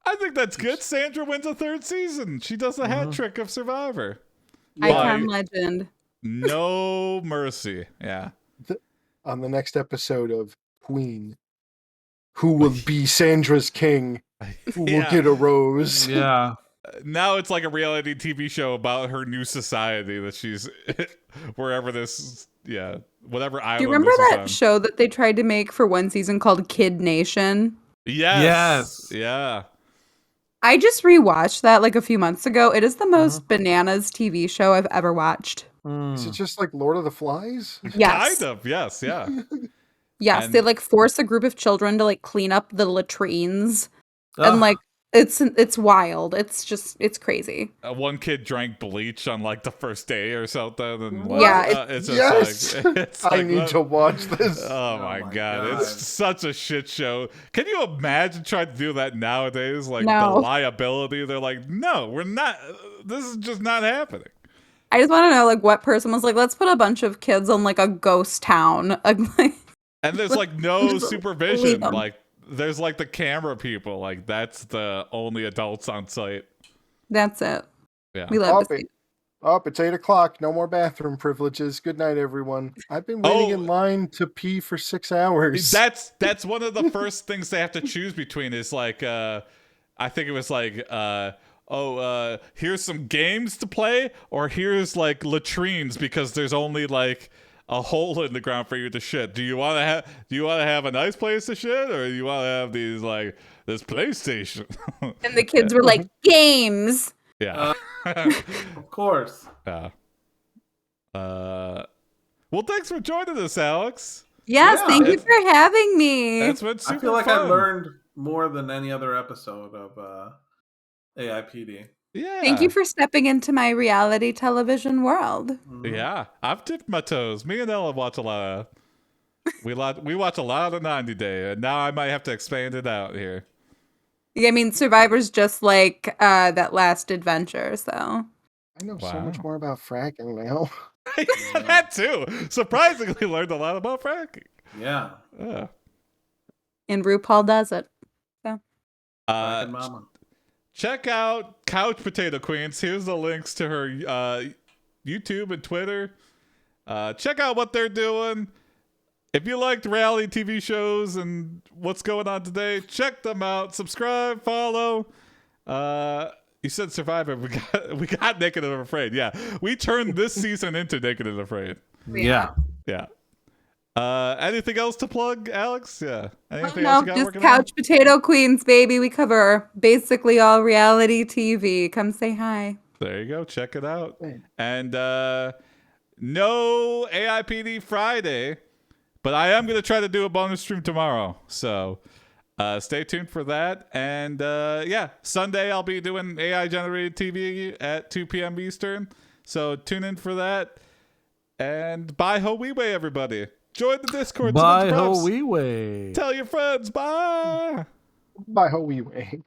I think that's good. Sandra wins a 3rd season. She does a hat trick of Survivor. Icon legend. No mercy. Yeah. On the next episode of Queen, who will be Sandra's king? Who will get a rose? Yeah. Now it's like a reality TV show about her new society that she's wherever this, whatever island. Do you remember that on. show that they tried to make for one season called Kid Nation? Yes. Yeah. I just rewatched that like a few months ago. It is the most bananas TV show I've ever watched. Is it just like Lord of the Flies? Yes. Kind of. Yes. Yeah. Yes. And they like force a group of children to like clean up the latrines. And like it's wild. It's crazy. One kid drank bleach on like the first day or something. And it's just yes. like, it's I like, need to watch this. Oh my God. It's such a shit show. Can you imagine trying to do that nowadays? Like the liability. They're like, no, we're not. This is just not happening. I just want to know like what person was like, let's put a bunch of kids on like a ghost town. And there's like no supervision. Like there's like the camera people. Like that's the only adults on site. That's it. Yeah. We love to see. It's 8:00. No more bathroom privileges. Good night, everyone. I've been waiting in line to pee for 6 hours. That's one of the first things they have to choose between is like I think it was like here's some games to play, or here's like latrines because there's only like a hole in the ground for you to shit. Do you want to have a nice place to shit, or do you want to have these like this PlayStation? And the kids were like, games. Yeah. Of course. Yeah. Well, thanks for joining us, Alex. Yes, thank you for having me. That's been super I feel like fun. I learned more than any other episode of AiPD. Yeah. Thank you for stepping into my reality television world. Yeah, I've dipped my toes. Me and Ella watch a lot of. We watch a lot of 90 Day, and now I might have to expand it out here. Yeah, I mean, Survivor's just like that last adventure, so. I know so much more about fracking now. That too. Surprisingly, learned a lot about fracking. Yeah. And RuPaul does it. So. Mama. Check out Couch Potato Queens. Here's the links to her YouTube and Twitter. Check out what they're doing. If you liked reality TV shows and what's going on today, check them out. Subscribe, follow. You said Survivor. We got Naked and Afraid. Yeah, we turned this season into Naked and Afraid. Yeah. Anything else to plug, Alex? Yeah. Anything else you got just Couch Potato Queens, baby. We cover basically all reality TV. Come say hi. There you go. Check it out. And no AiPD Friday, but I am going to try to do a bonus stream tomorrow. So stay tuned for that. And Sunday I'll be doing AI generated TV at 2 p.m. Eastern. So tune in for that. And bye ho wee way, everybody. Join the Discord. Bye ho wee way. Tell your friends. Bye. Bye ho wee way.